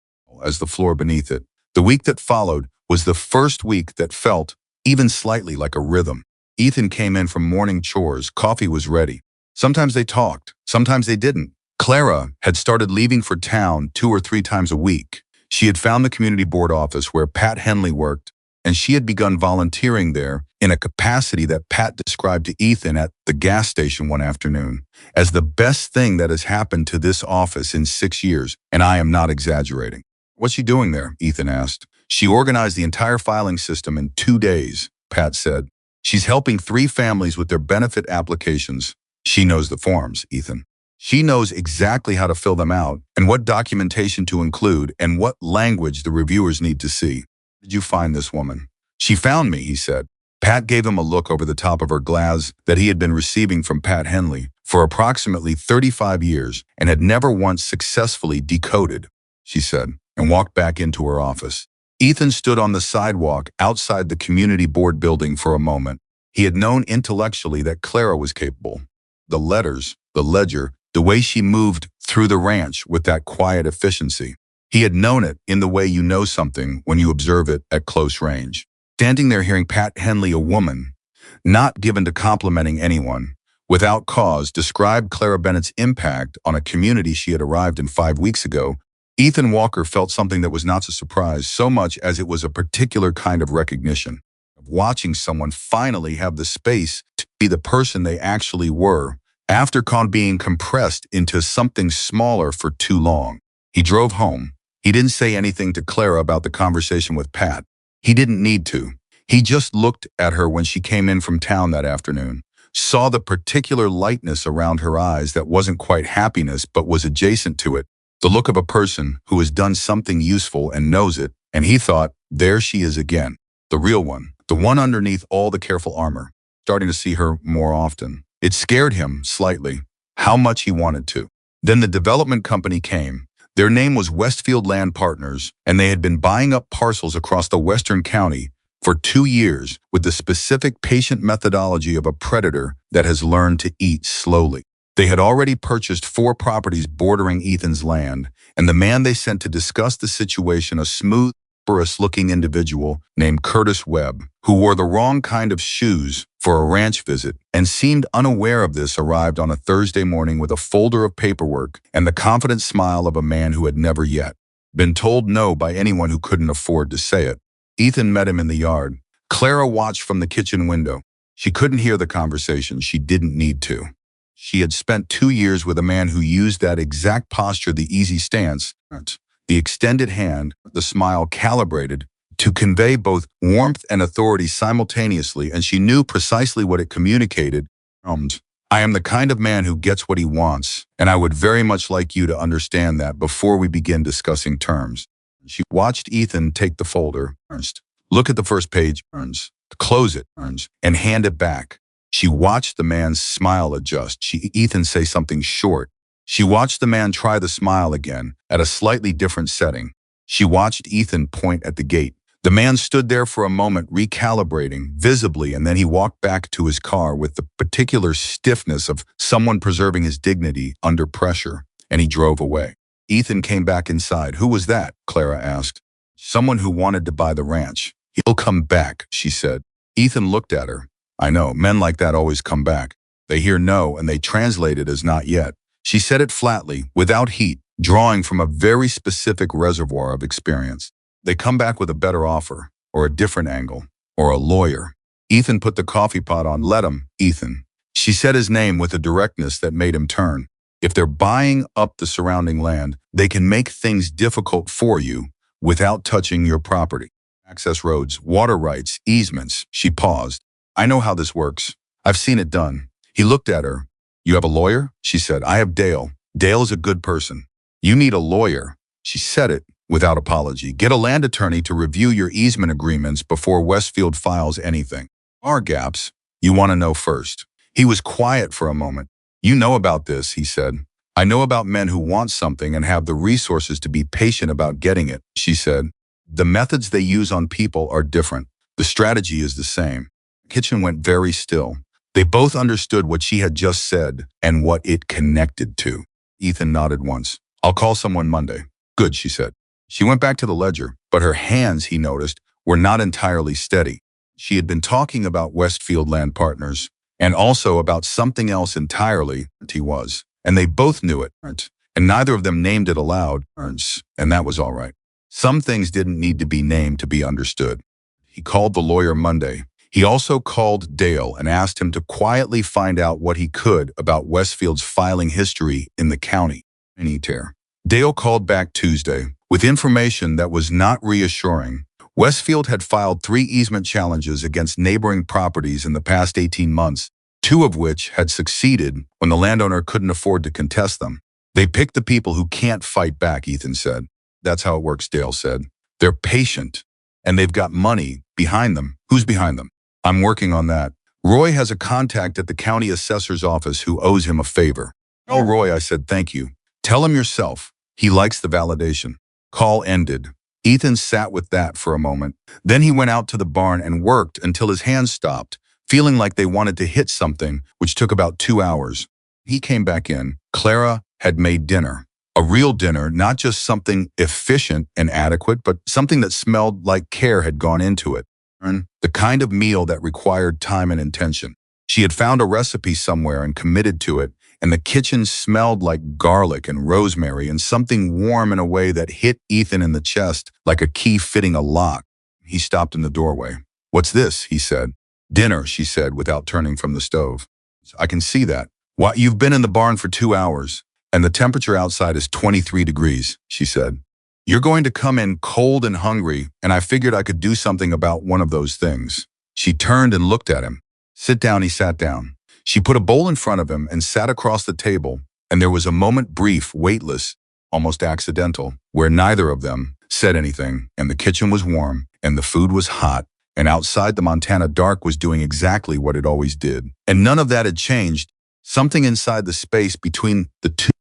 as the floor beneath it. The week that followed was the first week that felt even slightly like a rhythm. Ethan came in from morning chores. Coffee was ready. Sometimes they talked, sometimes they didn't. Clara had started leaving for town 2 or 3 times a week. She had found the community board office where Pat Henley worked, and she had begun volunteering there in a capacity that Pat described to Ethan at the gas station one afternoon as the best thing that has happened to this office in 6 years, and I am not exaggerating. What's she doing there? Ethan asked. She organized the entire filing system in 2 days, Pat said. She's helping 3 families with their benefit applications. She knows the forms, Ethan. She knows exactly how to fill them out and what documentation to include and what language the reviewers need to see. Did you find this woman? She found me, he said. Pat gave him a look over the top of her glass that he had been receiving from Pat Henley for approximately 35 years and had never once successfully decoded, she said, and walked back into her office. Ethan stood on the sidewalk outside the community board building for a moment. He had known intellectually that Clara was capable. The letters, the ledger, the way she moved through the ranch with that quiet efficiency. He had known it in the way you know something when you observe it at close range. Standing there hearing Pat Henley, a woman, not given to complimenting anyone, without cause, describe Clara Bennett's impact on a community she had arrived in 5 weeks ago, Ethan Walker felt something that was not a surprise so much as it was a particular kind of recognition. Of watching someone finally have the space to be the person they actually were after being compressed into something smaller for too long. He drove home. He didn't say anything to Clara about the conversation with Pat. He didn't need to. He just looked at her when she came in from town that afternoon, saw the particular lightness around her eyes that wasn't quite happiness but was adjacent to it, the look of a person who has done something useful and knows it, and he thought, there she is again, the real one, the one underneath all the careful armor, starting to see her more often. It scared him slightly, how much he wanted to. Then the development company came. Their name was Westfield Land Partners, and they had been buying up parcels across the western county for 2 years with the specific patient methodology of a predator that has learned to eat slowly. They had already purchased 4 properties bordering Ethan's land, and the man they sent to discuss the situation, a smooth, prosperous-looking individual named Curtis Webb, who wore the wrong kind of shoes for a ranch visit and seemed unaware of this, arrived on a Thursday morning with a folder of paperwork and the confident smile of a man who had never yet been told no by anyone who couldn't afford to say it. Ethan met him in the yard. Clara watched from the kitchen window. She couldn't hear the conversation. She didn't need to. She had spent 2 years with a man who used that exact posture, the easy stance, the extended hand, the smile calibrated to convey both warmth and authority simultaneously, and she knew precisely what it communicated. I am the kind of man who gets what he wants, and I would very much like you to understand that before we begin discussing terms. She watched Ethan take the folder, look at the first page, close it, and hand it back. She watched the man's smile adjust. Ethan say something short. She watched the man try the smile again, at a slightly different setting. She watched Ethan point at the gate. The man stood there for a moment, recalibrating, visibly, and then he walked back to his car with the particular stiffness of someone preserving his dignity under pressure, and he drove away. Ethan came back inside. Who was that? Clara asked. Someone who wanted to buy the ranch. He'll come back, she said. Ethan looked at her. I know, men like that always come back. They hear no, and they translate it as not yet. She said it flatly, without heat, drawing from a very specific reservoir of experience. They come back with a better offer, or a different angle, or a lawyer. Ethan put the coffee pot on. Let him, Ethan. She said his name with a directness that made him turn. If they're buying up the surrounding land, they can make things difficult for you without touching your property. Access roads, water rights, easements. She paused. I know how this works. I've seen it done. He looked at her. You have a lawyer? She said. I have Dale. Dale is a good person. You need a lawyer. She said it without apology. Get a land attorney to review your easement agreements before Westfield files anything. Are gaps? You want to know first. He was quiet for a moment. You know about this, he said. I know about men who want something and have the resources to be patient about getting it, she said. The methods they use on people are different. The strategy is the same. The kitchen went very still. They both understood what she had just said and what it connected to. Ethan nodded once. I'll call someone Monday. Good, she said. She went back to the ledger, but her hands, he noticed, were not entirely steady. She had been talking about Westfield Land Partners, and also about something else entirely, he was. And they both knew it, and neither of them named it aloud, and that was all right. Some things didn't need to be named to be understood. He called the lawyer Monday. He also called Dale and asked him to quietly find out what he could about Westfield's filing history in the county. Dale called back Tuesday with information that was not reassuring. Westfield had filed 3 easement challenges against neighboring properties in the past 18 months, 2 of which had succeeded when the landowner couldn't afford to contest them. They picked the people who can't fight back, Ethan said. That's how it works, Dale said. They're patient, and they've got money behind them. Who's behind them? I'm working on that. Roy has a contact at the county assessor's office who owes him a favor. Oh, Roy, I said, thank you. Tell him yourself. He likes the validation. Call ended. Ethan sat with that for a moment. Then he went out to the barn and worked until his hands stopped, feeling like they wanted to hit something, which took about 2 hours. He came back in. Clara had made dinner. A real dinner, not just something efficient and adequate, but something that smelled like care had gone into it. The kind of meal that required time and intention. She had found a recipe somewhere and committed to it, and the kitchen smelled like garlic and rosemary and something warm in a way that hit Ethan in the chest like a key fitting a lock. He stopped in the doorway. What's this? He said. Dinner, she said without turning from the stove. I can see that. Why, you've been in the barn for 2 hours, and the temperature outside is 23 degrees, she said. You're going to come in cold and hungry, and I figured I could do something about one of those things. She turned and looked at him. Sit down, he sat down. She put a bowl in front of him and sat across the table, and there was a moment brief, weightless, almost accidental, where neither of them said anything, and the kitchen was warm, and the food was hot, and outside the Montana dark was doing exactly what it always did. And none of that had changed. Something inside the space between the two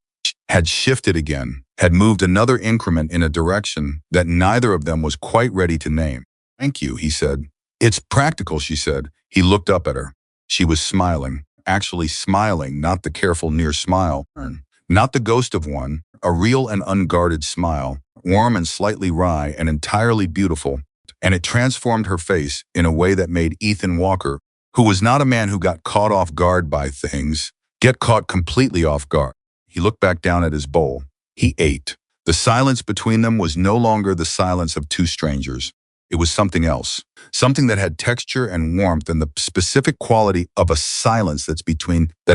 had shifted again, had moved another increment in a direction that neither of them was quite ready to name. Thank you, he said. It's practical, she said. He looked up at her. She was smiling, actually smiling, not the careful near smile, not the ghost of one, a real and unguarded smile, warm and slightly wry and entirely beautiful, and it transformed her face in a way that made Ethan Walker, who was not a man who got caught off guard by things, get caught completely off guard. He looked back down at his bowl. He ate. The silence between them was no longer the silence of 2 strangers. It was something else, something that had texture and warmth and the specific quality of a silence that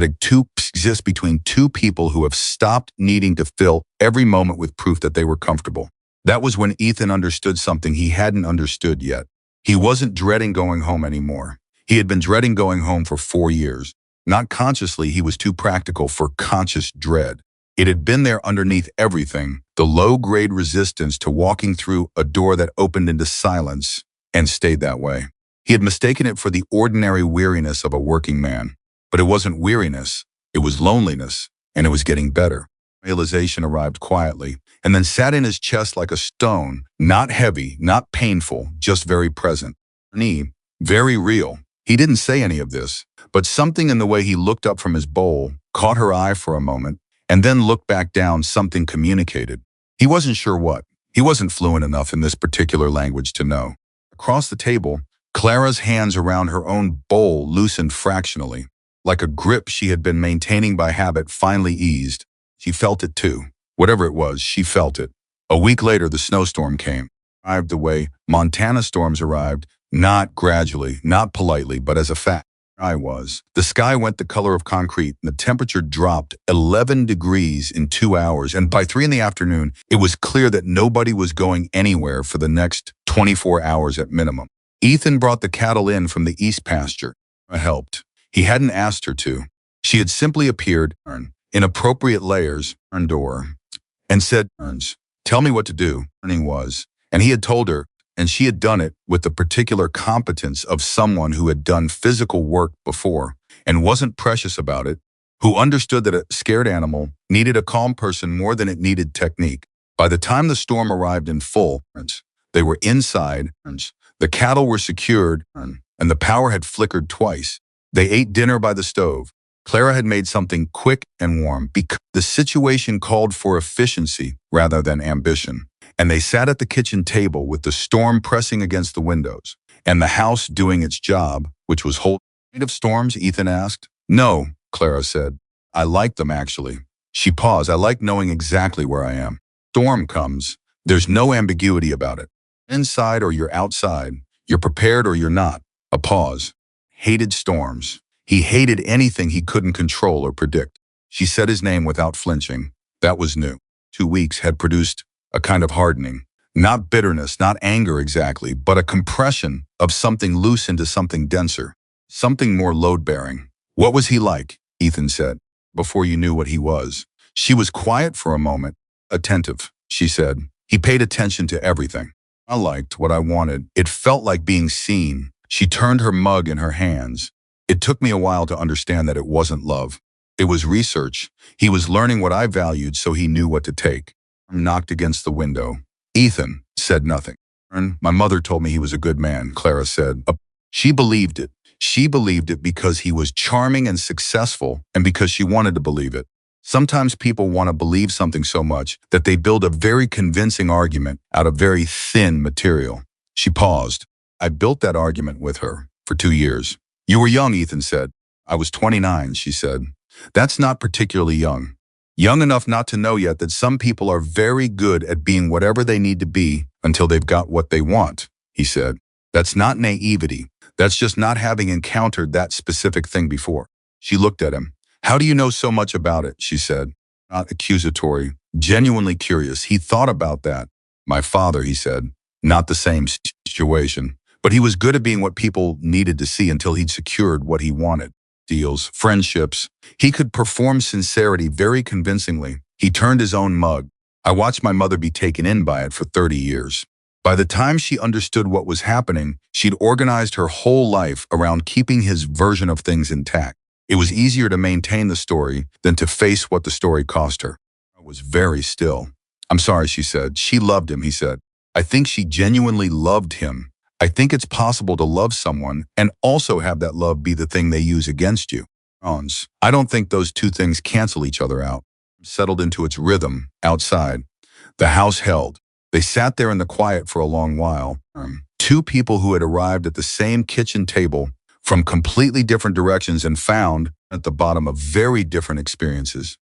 exists between 2 people who have stopped needing to fill every moment with proof that they were comfortable. That was when Ethan understood something he hadn't understood yet. He wasn't dreading going home anymore. He had been dreading going home for 4 years. Not consciously, he was too practical for conscious dread. It had been there underneath everything, the low-grade resistance to walking through a door that opened into silence and stayed that way. He had mistaken it for the ordinary weariness of a working man. But it wasn't weariness, it was loneliness, and it was getting better. Realization arrived quietly, and then sat in his chest like a stone, not heavy, not painful, just very present. Very real. He didn't say any of this, but something in the way he looked up from his bowl caught her eye for a moment, and then looked back down. Something communicated. He wasn't sure what. He wasn't fluent enough in this particular language to know. Across the table, Clara's hands around her own bowl loosened fractionally. Like a grip she had been maintaining by habit finally eased. She felt it too. Whatever it was, she felt it. A week later, the snowstorm came. Arrived the way Montana storms arrived, not gradually, not politely, but as a fact. The sky went the color of concrete, and the temperature dropped 11 degrees in 2 hours, and by 3 in the afternoon, it was clear that nobody was going anywhere for the next 24 hours at minimum. Ethan brought the cattle in from the east pasture. Helped. He hadn't asked her to. She had simply appeared in appropriate layers door and said, "Tell me what to do." And he had told her, and she had done it with the particular competence of someone who had done physical work before and wasn't precious about it, who understood that a scared animal needed a calm person more than it needed technique. By the time the storm arrived in full, they were inside, the cattle were secured, and the power had flickered twice. They ate dinner by the stove. Clara had made something quick and warm because the situation called for efficiency rather than ambition. And they sat at the kitchen table with the storm pressing against the windows and the house doing its job, which was holding. "Afraid of storms?" Ethan asked. "No," Clara said. "I like them, actually." She paused. "I like knowing exactly where I am. Storm comes. There's no ambiguity about it. Inside or you're outside. You're prepared or you're not." A pause. Hated storms. He hated anything he couldn't control or predict. She said his name without flinching. That was new. 2 weeks had produced a kind of hardening. Not bitterness, not anger exactly, but a compression of something loose into something denser. Something more load-bearing. "What was he like?" Ethan said, "before you knew what he was." She was quiet for a moment. "Attentive," she said. "He paid attention to everything. I liked what I wanted. It felt like being seen." She turned her mug in her hands. "It took me a while to understand that it wasn't love. It was research. He was learning what I valued, so he knew what to take." Knocked against the window. Ethan said nothing. "My mother told me he was a good man," Clara said. She believed it. She believed it because he was charming and successful, and because she wanted to believe it. Sometimes people want to believe something so much that they build a very convincing argument out of very thin material. She paused. "I built that argument with her for 2 years. "You were young," Ethan said. "I was 29, she said. "That's not particularly young. Young enough not to know yet that some people are very good at being whatever they need to be until they've got what they want," he said. "That's not naivety. That's just not having encountered that specific thing before." She looked at him. "How do you know so much about it?" she said. Not accusatory, genuinely curious. He thought about that. "My father," he said. Not the same situation. But he was good at being what people needed to see until he'd secured what he wanted. Deals, friendships. He could perform sincerity very convincingly. He turned his own mug. "I watched my mother be taken in by it for 30 years. By the time she understood what was happening, she'd organized her whole life around keeping his version of things intact. It was easier to maintain the story than to face what the story cost her." It was very still. "I'm sorry," she said. "She loved him," he said. "I think she genuinely loved him. I think it's possible to love someone and also have that love be the thing they use against you. I don't think those two things cancel each other out." Settled into its rhythm outside. The house held. They sat there in the quiet for a long while. Two people who had arrived at the same kitchen table from completely different directions and found, at the bottom of very different experiences,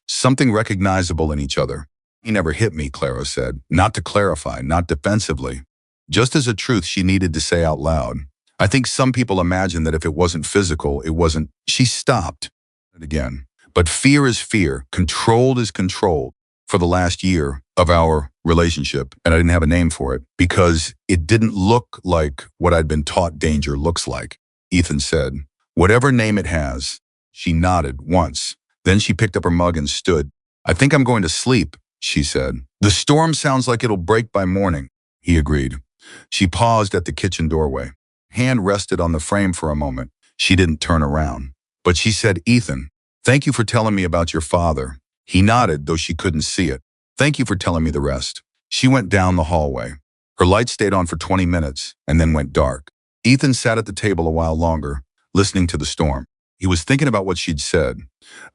something recognizable in each other. "He never hit me," Clara said. Not to clarify, not defensively. Just as a truth she needed to say out loud. "I think some people imagine that if it wasn't physical, it wasn't." She stopped. Again. "But fear is fear. Controlled is controlled. For the last year of our relationship, and I didn't have a name for it because it didn't look like what I'd been taught danger looks like. Ethan said, whatever name it has. She nodded once. Then she picked up her mug and stood. I think I'm going to sleep, she said. The storm sounds like it'll break by morning, he agreed. She paused at the kitchen doorway. Hand rested on the frame for a moment. She didn't turn around. But she said, Ethan, thank you for telling me about your father. He nodded, though she couldn't see it. Thank you for telling me the rest. She went down the hallway. Her light stayed on for 20 minutes and then went dark. Ethan sat at the table a while longer, listening to the storm. He was thinking about what she'd said,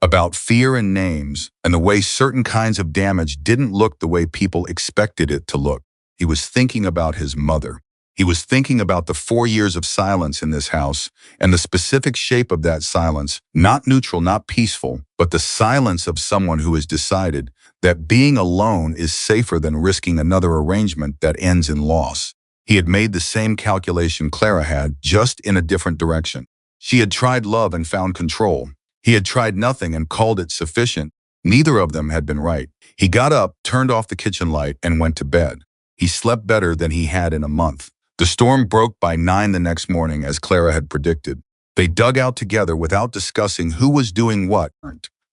about fear and names, and the way certain kinds of damage didn't look the way people expected it to look. He was thinking about his mother. He was thinking about the 4 years of silence in this house and the specific shape of that silence, not neutral, not peaceful, but the silence of someone who has decided that being alone is safer than risking another arrangement that ends in loss. He had made the same calculation Clara had, just in a different direction. She had tried love and found control. He had tried nothing and called it sufficient. Neither of them had been right. He got up, turned off the kitchen light, and went to bed. He slept better than he had in a month. The storm broke by 9 the next morning, as Clara had predicted. They dug out together without discussing who was doing what,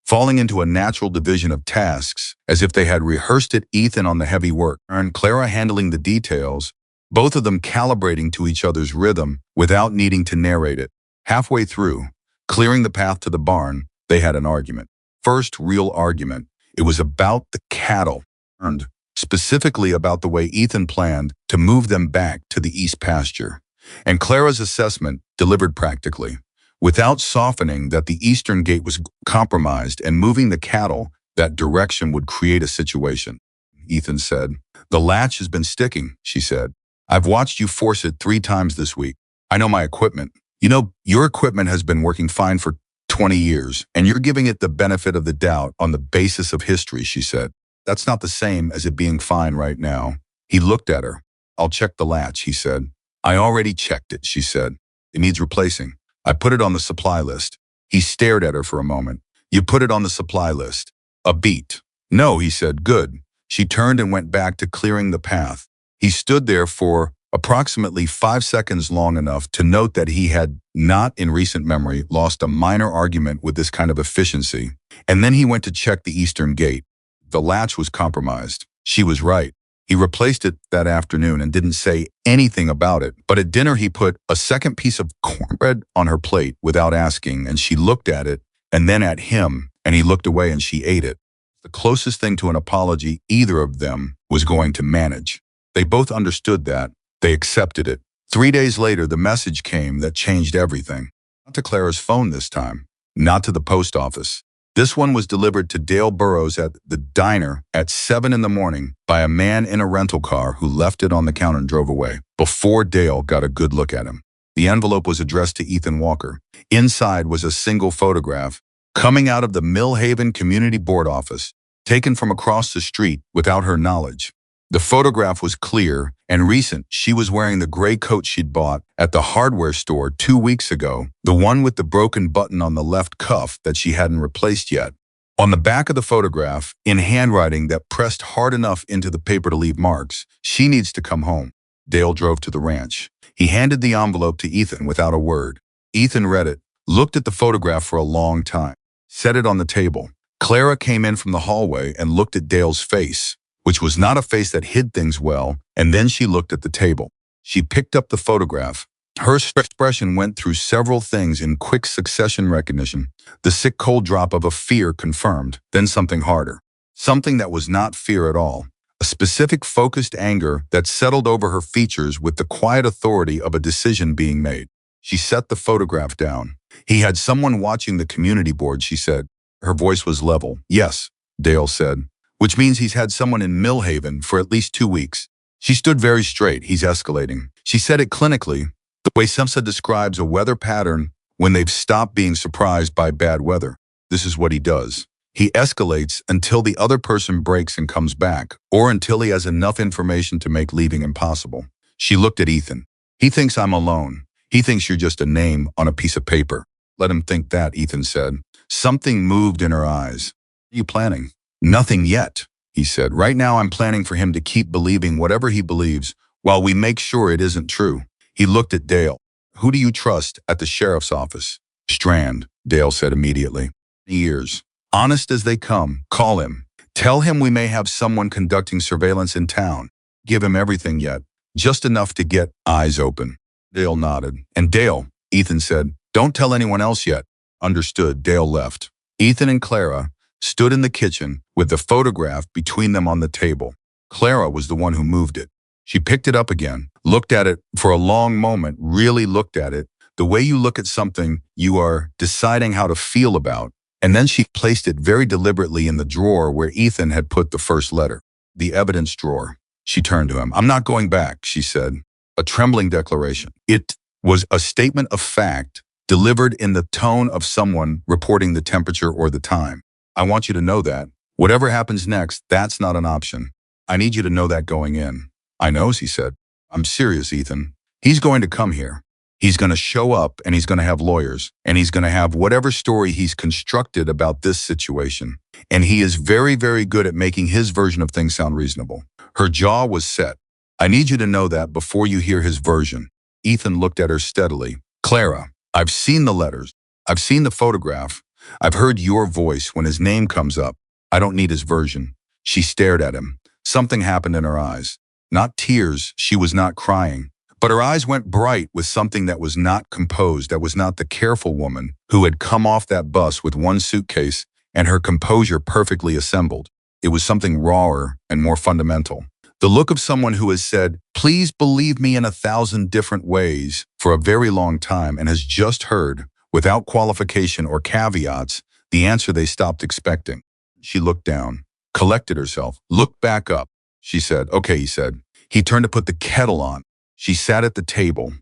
falling into a natural division of tasks, as if they had rehearsed it, Ethan on the heavy work, and Clara handling the details, both of them calibrating to each other's rhythm without needing to narrate it. Halfway through, clearing the path to the barn, they had an argument. First real argument. It was about the cattle, and specifically about the way Ethan planned to move them back to the east pasture. And Clara's assessment, delivered practically, without softening, that the eastern gate was compromised and moving the cattle that direction would create a situation. Ethan said, the latch has been sticking, she said. I've watched you force it 3 times this week. I know my equipment. You know, your equipment has been working fine for 20 years, and you're giving it the benefit of the doubt on the basis of history, she said. That's not the same as it being fine right now. He looked at her. I'll check the latch, he said. I already checked it, she said. It needs replacing. I put it on the supply list. He stared at her for a moment. You put it on the supply list. A beat. No, he said. Good. She turned and went back to clearing the path. He stood there for approximately 5 seconds, long enough to note that he had not, in recent memory, lost a minor argument with this kind of efficiency. And then he went to check the eastern gate. The latch was compromised. She was right. He replaced it that afternoon and didn't say anything about it. But at dinner, he put a second piece of cornbread on her plate without asking, and she looked at it and then at him, and he looked away and she ate it. The closest thing to an apology either of them was going to manage. They both understood that. They accepted it. 3 days later, the message came that changed everything. Not to Clara's phone this time. Not to the post office. This one was delivered to Dale Burrows at the diner at 7 in the morning by a man in a rental car who left it on the counter and drove away before Dale got a good look at him. The envelope was addressed to Ethan Walker. Inside was a single photograph coming out of the Millhaven Community Board office, taken from across the street without her knowledge. The photograph was clear and recent. She was wearing the gray coat she'd bought at the hardware store 2 weeks ago, the one with the broken button on the left cuff that she hadn't replaced yet. On the back of the photograph, in handwriting that pressed hard enough into the paper to leave marks, she needs to come home. Dale drove to the ranch. He handed the envelope to Ethan without a word. Ethan read it, looked at the photograph for a long time, set it on the table. Clara came in from the hallway and looked at Dale's face, which was not a face that hid things well, and then she looked at the table. She picked up the photograph. Her expression went through several things in quick succession: recognition, the sick cold drop of a fear confirmed, then something harder. Something that was not fear at all. A specific focused anger that settled over her features with the quiet authority of a decision being made. She set the photograph down. He had someone watching the community board, she said. Her voice was level. Yes, Dale said. Which means he's had someone in Millhaven for at least 2 weeks. She stood very straight. He's escalating. She said it clinically, the way Samsa describes a weather pattern when they've stopped being surprised by bad weather. This is what he does. He escalates until the other person breaks and comes back, or until he has enough information to make leaving impossible. She looked at Ethan. He thinks I'm alone. He thinks you're just a name on a piece of paper. Let him think that, Ethan said. Something moved in her eyes. What are you planning? Nothing yet. he said. Right now I'm planning for him to keep believing whatever he believes while we make sure it isn't true. He looked at Dale. Who do you trust at the sheriff's office? Strand, Dale said immediately. Years. Honest as they come. Call him. Tell him we may have someone conducting surveillance in town. Give him everything yet. Just enough to get eyes open. Dale nodded. And Dale, Ethan said, don't tell anyone else yet. Understood. Dale left. Ethan and Clara stood in the kitchen with the photograph between them on the table. Clara was the one who moved it. She picked it up again, looked at it for a long moment, really looked at it, the way you look at something you are deciding how to feel about, and then she placed it very deliberately in the drawer where Ethan had put the first letter, the evidence drawer. She turned to him. I'm not going back, she said, a trembling declaration. It was a statement of fact delivered in the tone of someone reporting the temperature or the time. I want you to know that. Whatever happens next, that's not an option. I need you to know that going in. I knows, he said. I'm serious, Ethan. He's going to come here. He's going to show up and he's going to have lawyers and he's going to have whatever story he's constructed about this situation. And he is very, very good at making his version of things sound reasonable. Her jaw was set. I need you to know that before you hear his version. Ethan looked at her steadily. Clara, I've seen the letters. I've seen the photograph. I've heard your voice when his name comes up. I don't need his version. She stared at him. Something happened in her eyes. Not tears, she was not crying. But her eyes went bright with something that was not composed, that was not the careful woman who had come off that bus with one suitcase and her composure perfectly assembled. It was something rawer and more fundamental. The look of someone who has said, please believe me in 1,000 different ways for a very long time and has just heard, without qualification or caveats, the answer they stopped expecting. She looked down, collected herself, looked back up. She said, okay, he said. He turned to put the kettle on. She sat at the table,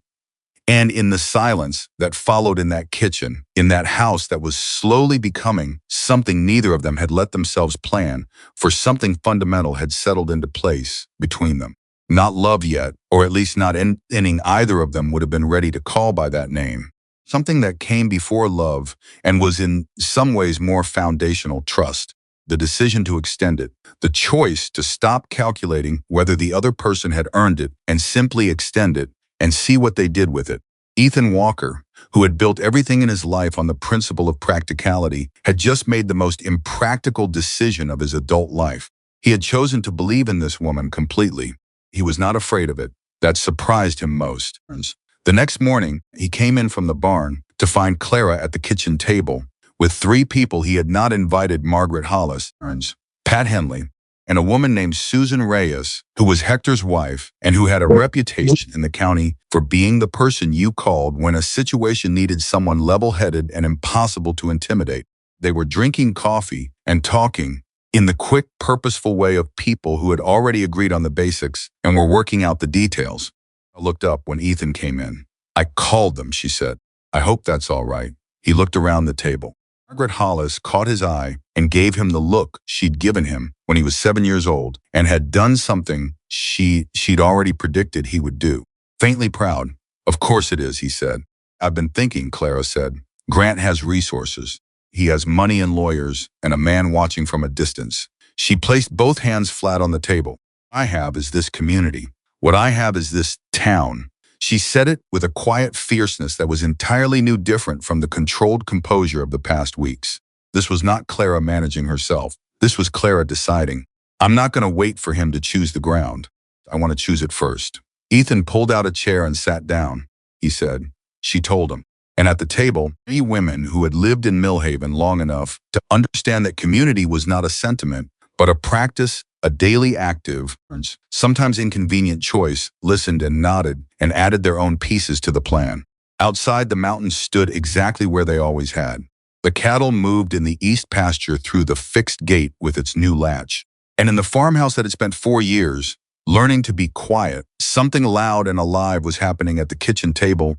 and in the silence that followed in that kitchen, in that house that was slowly becoming something neither of them had let themselves plan, for something fundamental had settled into place between them. Not love yet, or at least not ending either of them would have been ready to call by that name. Something that came before love and was in some ways more foundational: trust. The decision to extend it, the choice to stop calculating whether the other person had earned it and simply extend it and see what they did with it. Ethan Walker, who had built everything in his life on the principle of practicality, had just made the most impractical decision of his adult life. He had chosen to believe in this woman completely. He was not afraid of it. That surprised him most. The next morning, he came in from the barn to find Clara at the kitchen table, with 3 people he had not invited: Margaret Hollis, Pat Henley, and a woman named Susan Reyes, who was Hector's wife and who had a reputation in the county for being the person you called when a situation needed someone level-headed and impossible to intimidate. They were drinking coffee and talking in the quick, purposeful way of people who had already agreed on the basics and were working out the details. I looked up when Ethan came in. I called them, she said. I hope that's all right. He looked around the table. Margaret Hollis caught his eye and gave him the look she'd given him when he was 7 years old and had done something she'd already predicted he would do. Faintly proud. Of course it is, he said. I've been thinking, Clara said. Grant has resources. He has money and lawyers and a man watching from a distance. She placed both hands flat on the table. What I have is this community. What I have is this town. She said it with a quiet fierceness that was entirely new, different from the controlled composure of the past weeks. This was not Clara managing herself. This was Clara deciding. I'm not going to wait for him to choose the ground. I want to choose it first. Ethan pulled out a chair and sat down, he said. She told him. And at the table, 3 women who had lived in Millhaven long enough to understand that community was not a sentiment, but a practice, a daily active, sometimes inconvenient choice, listened and nodded and added their own pieces to the plan. Outside, the mountains stood exactly where they always had. The cattle moved in the east pasture through the fixed gate with its new latch. And in the farmhouse that had spent 4 years, learning to be quiet, something loud and alive was happening at the kitchen table,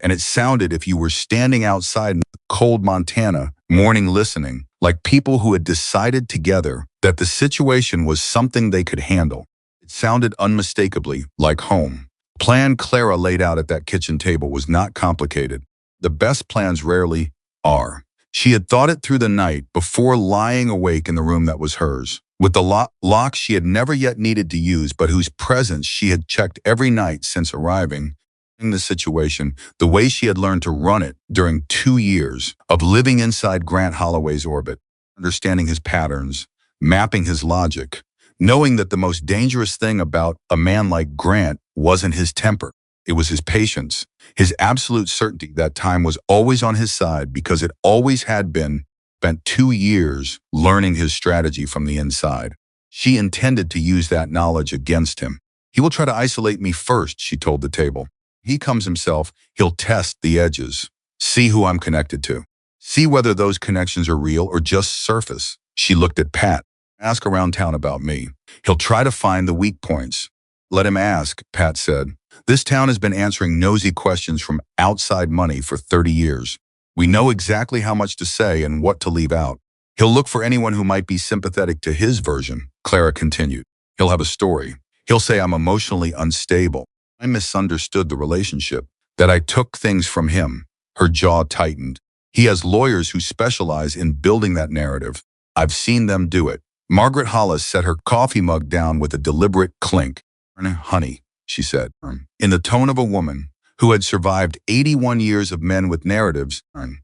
and it sounded if you were standing outside in cold Montana morning listening, like people who had decided together that the situation was something they could handle. It sounded unmistakably like home. The plan Clara laid out at that kitchen table was not complicated. The best plans rarely are. She had thought it through the night before lying awake in the room that was hers, with the lock she had never yet needed to use but whose presence she had checked every night since arriving in the situation, the way she had learned to run it during 2 years of living inside Grant Holloway's orbit, understanding his patterns, mapping his logic, knowing that the most dangerous thing about a man like Grant wasn't his temper. It was his patience, his absolute certainty that time was always on his side because it always had been, spent 2 years learning his strategy from the inside. She intended to use that knowledge against him. He will try to isolate me first, she told the table. He comes himself, he'll test the edges, see who I'm connected to, see whether those connections are real or just surface. She looked at Pat. Ask around town about me. He'll try to find the weak points. Let him ask, Pat said. This town has been answering nosy questions from outside money for 30 years. We know exactly how much to say and what to leave out. He'll look for anyone who might be sympathetic to his version, Clara continued. He'll have a story. He'll say I'm emotionally unstable. I misunderstood the relationship, that I took things from him. Her jaw tightened. He has lawyers who specialize in building that narrative. I've seen them do it. Margaret Hollis set her coffee mug down with a deliberate clink. Honey, she said, in the tone of a woman who had survived 81 years of men with narratives.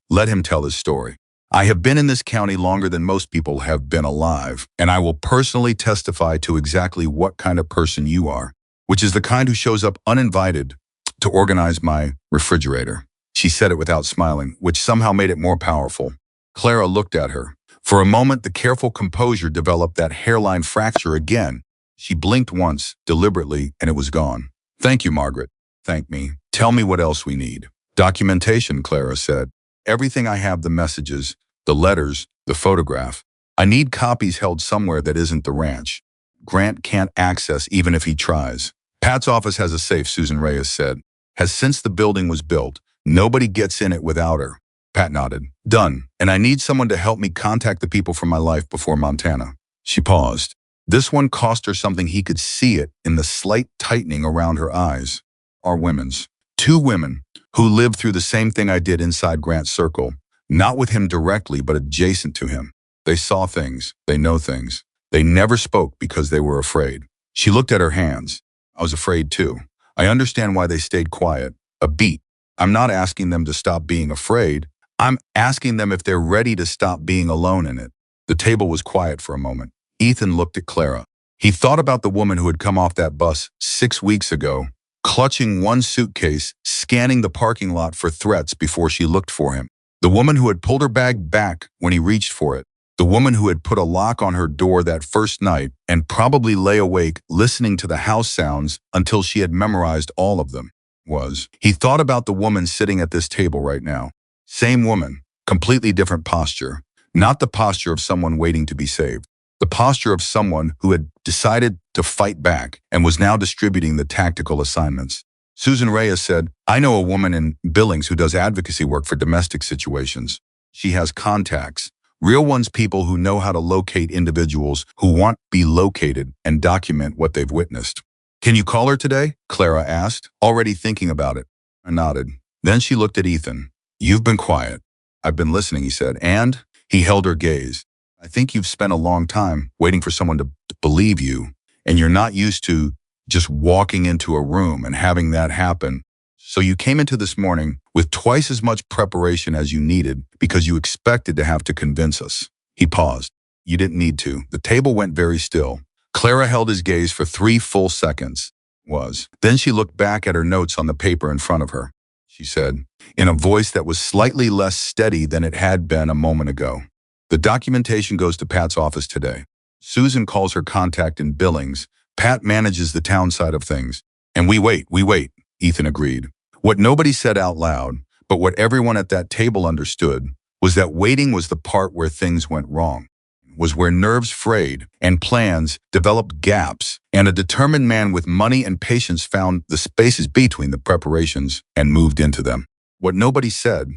Let him tell his story. I have been in this county longer than most people have been alive, and I will personally testify to exactly what kind of person you are, which is the kind who shows up uninvited to organize my refrigerator. She said it without smiling, which somehow made it more powerful. Clara looked at her. For a moment, the careful composure developed that hairline fracture again. She blinked once, deliberately, and it was gone. Thank you, Margaret. Thank me. Tell me what else we need. Documentation, Clara said. Everything I have, the messages, the letters, the photograph. I need copies held somewhere that isn't the ranch. Grant can't access even if he tries. Pat's office has a safe, Susan Reyes said. Has since the building was built. Nobody gets in it without her. Pat nodded. Done. And I need someone to help me contact the people from my life before Montana. She paused. This one cost her something. He could see it in the slight tightening around her eyes. Are women's. 2 women who lived through the same thing I did inside Grant's circle. Not with him directly, but adjacent to him. They saw things. They know things. They never spoke because they were afraid. She looked at her hands. I was afraid too. I understand why they stayed quiet. A beat. I'm not asking them to stop being afraid. I'm asking them if they're ready to stop being alone in it. The table was quiet for a moment. Ethan looked at Clara. He thought about the woman who had come off that bus 6 weeks ago, clutching one suitcase, scanning the parking lot for threats before she looked for him. The woman who had pulled her bag back when he reached for it. The woman who had put a lock on her door that first night and probably lay awake listening to the house sounds until she had memorized all of them. He thought about the woman sitting at this table right now. Same woman, completely different posture. Not the posture of someone waiting to be saved. The posture of someone who had decided to fight back and was now distributing the tactical assignments. Susan Reyes said, I know a woman in Billings who does advocacy work for domestic situations. She has contacts, real ones, people who know how to locate individuals who want to be located and document what they've witnessed. Can you call her today? Clara asked, already thinking about it. I nodded. Then she looked at Ethan. You've been quiet. I've been listening, he said, and he held her gaze. I think you've spent a long time waiting for someone to believe you, and you're not used to just walking into a room and having that happen. So you came into this morning with twice as much preparation as you needed because you expected to have to convince us. He paused. You didn't need to. The table went very still. Clara held his gaze for 3 full seconds. Then she looked back at her notes on the paper in front of her. She said, in a voice that was slightly less steady than it had been a moment ago. The documentation goes to Pat's office today. Susan calls her contact in Billings. Pat manages the town side of things. And we wait, Ethan agreed. What nobody said out loud, but what everyone at that table understood, was that waiting was the part where things went wrong, was where nerves frayed and plans developed gaps, and a determined man with money and patience found the spaces between the preparations and moved into them. What nobody said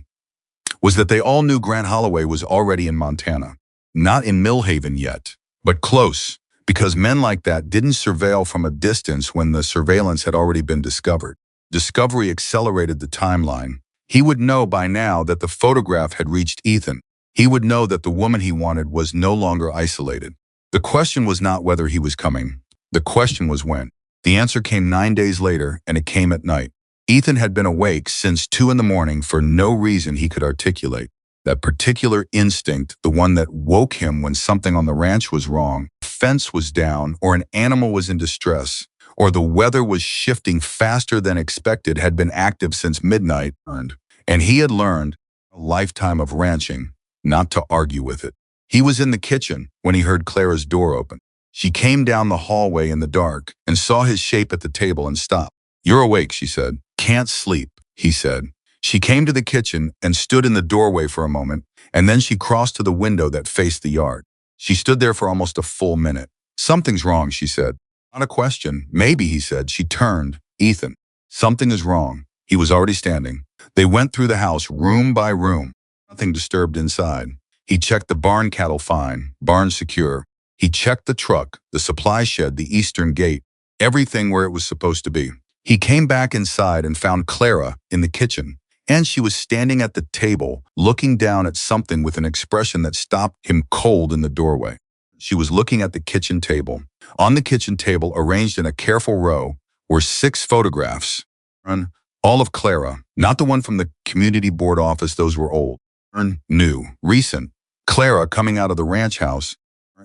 was that they all knew Grant Holloway was already in Montana, not in Millhaven yet, but close, because men like that didn't surveil from a distance when the surveillance had already been discovered. Discovery accelerated the timeline. He would know by now that the photograph had reached Ethan. He would know that the woman he wanted was no longer isolated. The question was not whether he was coming. The question was when. The answer came 9 days later, and it came at night. Ethan had been awake since 2 in the morning for no reason he could articulate. That particular instinct, the one that woke him when something on the ranch was wrong, a fence was down, or an animal was in distress, or the weather was shifting faster than expected, had been active since midnight, and he had learned a lifetime of ranching not to argue with it. He was in the kitchen when he heard Clara's door open. She came down the hallway in the dark and saw his shape at the table and stopped. "You're awake," she said. "Can't sleep," he said. She came to the kitchen and stood in the doorway for a moment, and then she crossed to the window that faced the yard. She stood there for almost a full minute. "Something's wrong," she said. "Not a question. Maybe," he said. She turned. "Ethan, something is wrong." He was already standing. They went through the house room by room. Nothing disturbed inside. He checked the barn cattle fine, barn secure. He checked the truck, the supply shed, the eastern gate, everything where it was supposed to be. He came back inside and found Clara in the kitchen, and she was standing at the table, looking down at something with an expression that stopped him cold in the doorway. She was looking at the kitchen table. On the kitchen table, arranged in a careful row, were 6 photographs. All of Clara, not the one from the community board office, those were old. New, recent. Clara coming out of the ranch house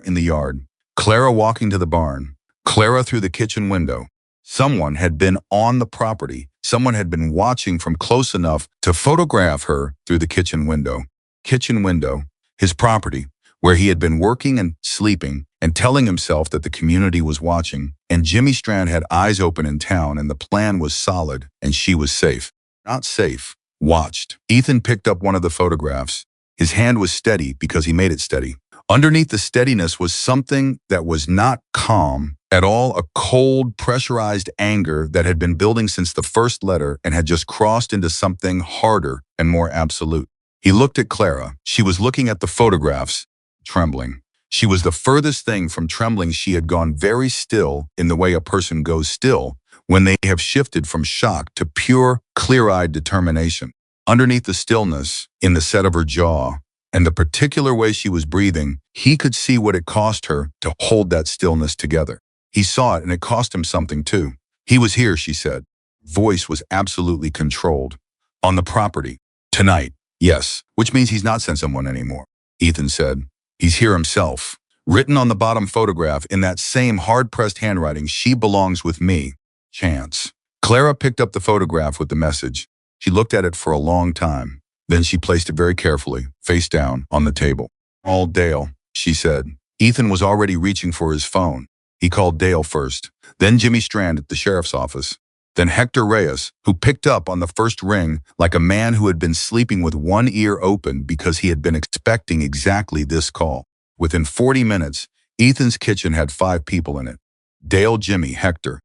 in the yard. Clara walking to the barn. Clara through the kitchen window. Someone had been on the property. Someone had been watching from close enough to photograph her through the kitchen window. Kitchen window, his property, where he had been working and sleeping and telling himself that the community was watching. And Jimmy Strand had eyes open in town, and the plan was solid, and she was safe. Not safe. Watched. Ethan picked up one of the photographs. His hand was steady because he made it steady. Underneath the steadiness was something that was not calm at all, a cold, pressurized anger that had been building since the first letter and had just crossed into something harder and more absolute. He looked at Clara. She was looking at the photographs, trembling. She was the furthest thing from trembling. She had gone very still in the way a person goes still when they have shifted from shock to pure, clear-eyed determination. Underneath the stillness, in the set of her jaw, and the particular way she was breathing, he could see what it cost her to hold that stillness together. He saw it, and it cost him something too. "He was here," she said. Voice was absolutely controlled. "On the property. Tonight. Yes, which means he's not sent someone anymore," Ethan said. "He's here himself." Written on the bottom photograph in that same hard-pressed handwriting, "She belongs with me. Chance." Clara picked up the photograph with the message. She looked at it for a long time. Then she placed it very carefully, face down, on the table. "Call Dale," she said. Ethan was already reaching for his phone. He called Dale first, then Jimmy Strand at the sheriff's office, then Hector Reyes, who picked up on the first ring like a man who had been sleeping with one ear open because he had been expecting exactly this call. Within 40 minutes, Ethan's kitchen had 5 people in it. Dale, Jimmy, Hector,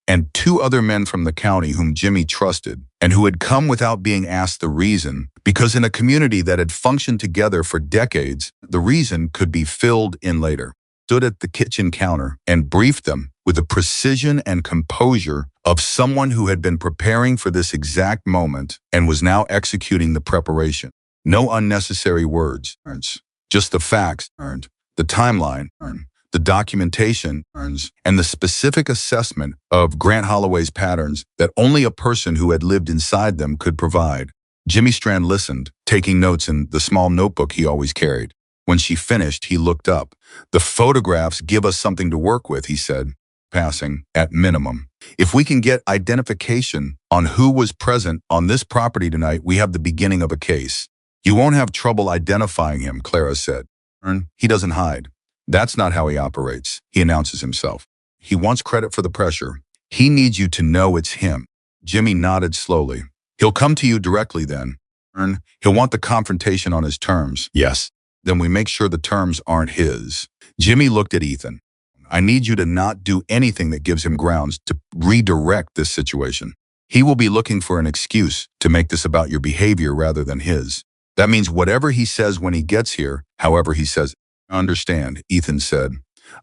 and 2 other men from the county whom Jimmy trusted and who had come without being asked the reason, because in a community that had functioned together for decades, the reason could be filled in later. Stood at the kitchen counter and briefed them with the precision and composure of someone who had been preparing for this exact moment and was now executing the preparation. No unnecessary words, just the facts, the timeline, the documentation, and the specific assessment of Grant Holloway's patterns that only a person who had lived inside them could provide. Jimmy Strand listened, taking notes in the small notebook he always carried. When she finished, he looked up. "The photographs give us something to work with," he said, passing, "at minimum. If we can get identification on who was present on this property tonight, we have the beginning of a case." "You won't have trouble identifying him," Clara said. "He doesn't hide. That's not how he operates," he announces himself. "He wants credit for the pressure. He needs you to know it's him." Jimmy nodded slowly. "He'll come to you directly then. He'll want the confrontation on his terms." "Yes." "Then we make sure the terms aren't his." Jimmy looked at Ethan. "I need you to not do anything that gives him grounds to redirect this situation. He will be looking for an excuse to make this about your behavior rather than his. That means whatever he says when he gets here, however he says it." "Understand," Ethan said.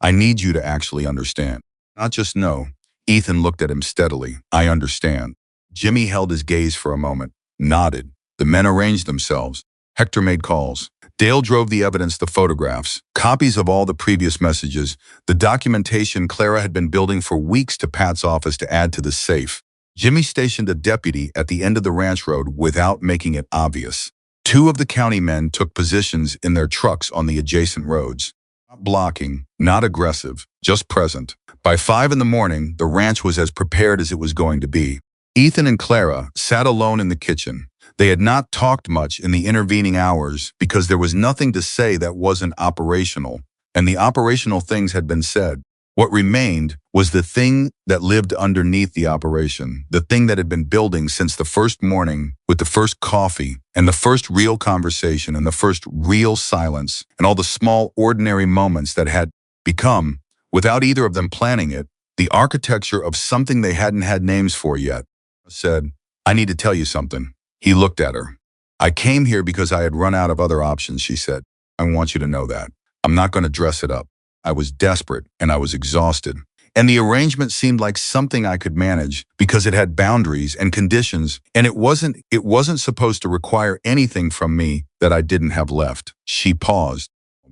"I need you to actually understand. Not just know." Ethan looked at him steadily. "I understand." Jimmy held his gaze for a moment, nodded. The men arranged themselves. Hector made calls. Dale drove the evidence, the photographs, copies of all the previous messages, the documentation Clara had been building for weeks to Pat's office to add to the safe. Jimmy stationed a deputy at the end of the ranch road without making it obvious. Two of the county men took positions in their trucks on the adjacent roads. Not blocking, not aggressive, just present. By 5 in the morning, the ranch was as prepared as it was going to be. Ethan and Clara sat alone in the kitchen. They had not talked much in the intervening hours because there was nothing to say that wasn't operational, and the operational things had been said. What remained was the thing that lived underneath the operation, the thing that had been building since the first morning with the first coffee and the first real conversation and the first real silence and all the small ordinary moments that had become, without either of them planning it, the architecture of something they hadn't had names for yet. Said, "I need to tell you something." He looked at her. "I came here because I had run out of other options," she said. "I want you to know that. I'm not going to dress it up. I was desperate and I was exhausted. And the arrangement seemed like something I could manage because it had boundaries and conditions, and it wasn't supposed to require anything from me that I didn't have left." She paused.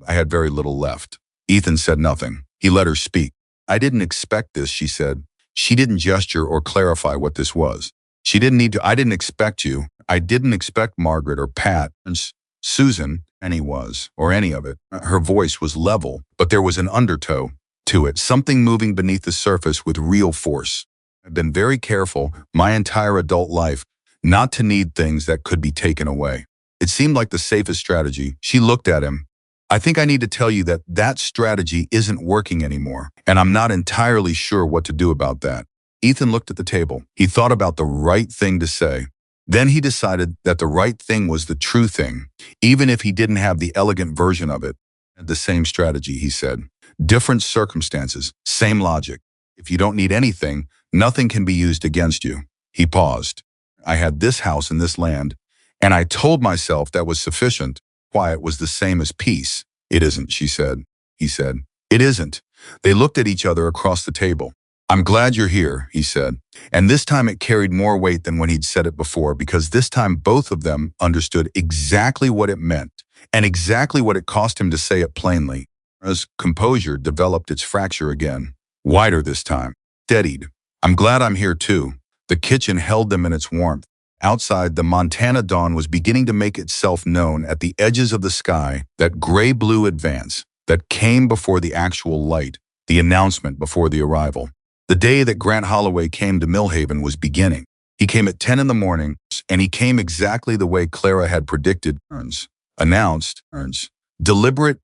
"I had very little left." Ethan said nothing. He let her speak. "I didn't expect this," she said. She didn't gesture or clarify what this was. She didn't need to. "I didn't expect you. I didn't expect Margaret or Pat and Susan, any of it." Her voice was level, but there was an undertow to it, something moving beneath the surface with real force. "I've been very careful my entire adult life not to need things that could be taken away. It seemed like the safest strategy." She looked at him. "I think I need to tell you that that strategy isn't working anymore, and I'm not entirely sure what to do about that." Ethan looked at the table. He thought about the right thing to say. Then he decided that the right thing was the true thing, even if he didn't have the elegant version of it. "The same strategy," he said. "Different circumstances, same logic. If you don't need anything, nothing can be used against you." He paused. "I had this house and this land, and I told myself that was sufficient. Quiet was the same as peace." "It isn't," she said. He said, "It isn't." They looked at each other across the table. "I'm glad you're here," he said. And this time it carried more weight than when he'd said it before, because this time both of them understood exactly what it meant and exactly what it cost him to say it plainly. As composure developed its fracture again, wider this time, steadied. "I'm glad I'm here too." The kitchen held them in its warmth. Outside, the Montana dawn was beginning to make itself known at the edges of the sky, that gray-blue advance that came before the actual light, the announcement before the arrival. The day that Grant Holloway came to Millhaven was beginning. He came at 10 in the morning, and he came exactly the way Clara had predicted. Announced, deliberate,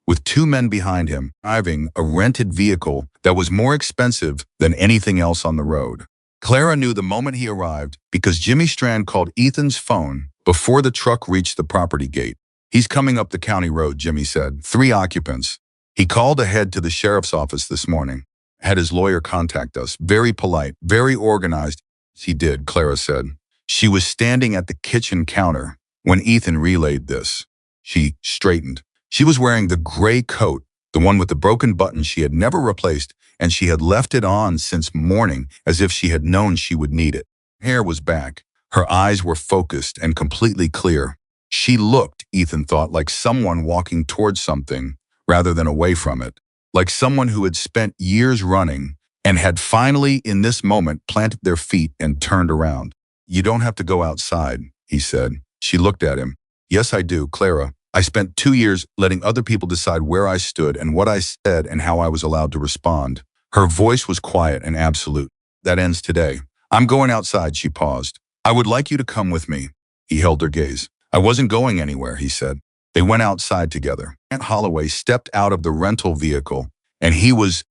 with two men behind him, driving a rented vehicle that was more expensive than anything else on the road. Clara knew the moment he arrived because Jimmy Strand called Ethan's phone before the truck reached the property gate. "He's coming up the county road," Jimmy said. 3 occupants. "He called ahead to the sheriff's office this morning. Had his lawyer contact us. Very polite, very organized." "He did," Clara said. She was standing at the kitchen counter when Ethan relayed this. She straightened. She was wearing the gray coat, the one with the broken button she had never replaced, and she had left it on since morning as if she had known she would need it. Her hair was back. Her eyes were focused and completely clear. She looked, Ethan thought, like someone walking towards something rather than away from it. Like someone who had spent years running and had finally, in this moment, planted their feet and turned around. "You don't have to go outside," he said. She looked at him. "Yes, I do, Clara. I spent 2 years letting other people decide where I stood and what I said and how I was allowed to respond." Her voice was quiet and absolute. "That ends today. I'm going outside," she paused. "I would like you to come with me." He held her gaze. "I wasn't going anywhere," he said. They went outside together. Grant Holloway stepped out of the rental vehicle, and he was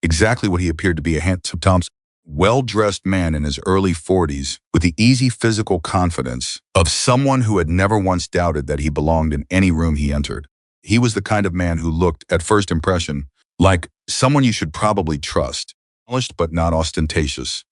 exactly what he appeared to be, a handsome, well-dressed man in his early 40s with the easy physical confidence of someone who had never once doubted that he belonged in any room he entered. He was the kind of man who looked, at first impression, like someone you should probably trust, polished but not ostentatious,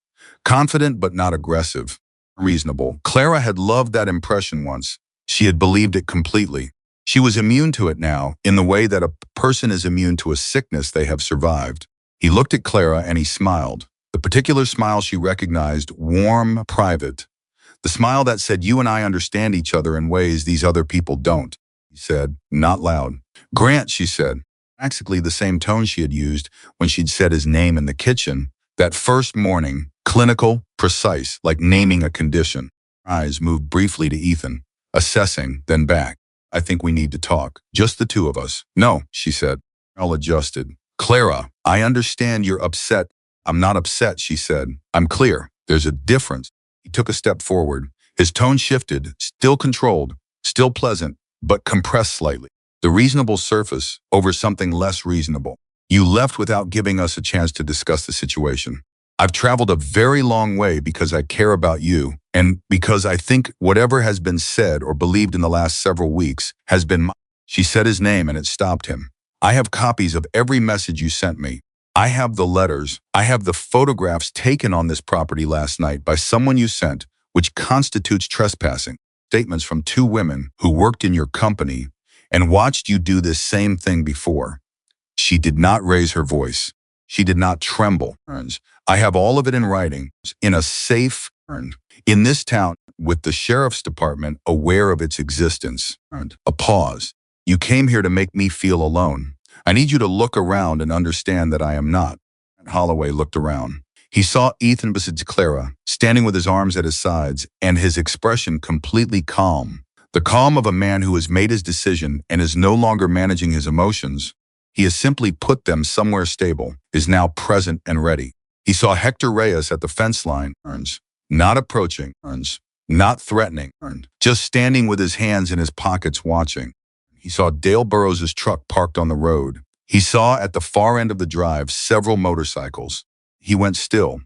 confident but not aggressive, reasonable. Clara had loved that impression once. She had believed it completely. She was immune to it now, in the way that a person is immune to a sickness they have survived. He looked at Clara and he smiled. The particular smile she recognized, warm, private. The smile that said, "You and I understand each other in ways these other people don't," he said, not loud. "Grant," she said, practically the same tone she had used when she'd said his name in the kitchen. That first morning, clinical, precise, like naming a condition. Her eyes moved briefly to Ethan, assessing, then back. "I think we need to talk. Just the two of us." "No," she said. All adjusted. "Clara, I understand you're upset." "I'm not upset," she said. "I'm clear. There's a difference." He took a step forward. His tone shifted, still controlled, still pleasant, but compressed slightly. The reasonable surface over something less reasonable. "You left without giving us a chance to discuss the situation. I've traveled a very long way because I care about you, and because I think whatever has been said or believed in the last several weeks has been." She said his name and it stopped him. "I have copies of every message you sent me. I have the letters. I have the photographs taken on this property last night by someone you sent, which constitutes trespassing. Statements from two women who worked in your company and watched you do this same thing before." She did not raise her voice. She did not tremble. "I have all of it in writing, in a safe, in this town, with the sheriff's department aware of its existence." A pause. "You came here to make me feel alone. I need you to look around and understand that I am not." Holloway looked around. He saw Ethan beside Clara, standing with his arms at his sides, and his expression completely calm. The calm of a man who has made his decision and is no longer managing his emotions. He has simply put them somewhere stable, is now present and ready. He saw Hector Reyes at the fence line, not approaching, not threatening, just standing with his hands in his pockets watching. He saw Dale Burrows' truck parked on the road. He saw at the far end of the drive several motorcycles. He went still.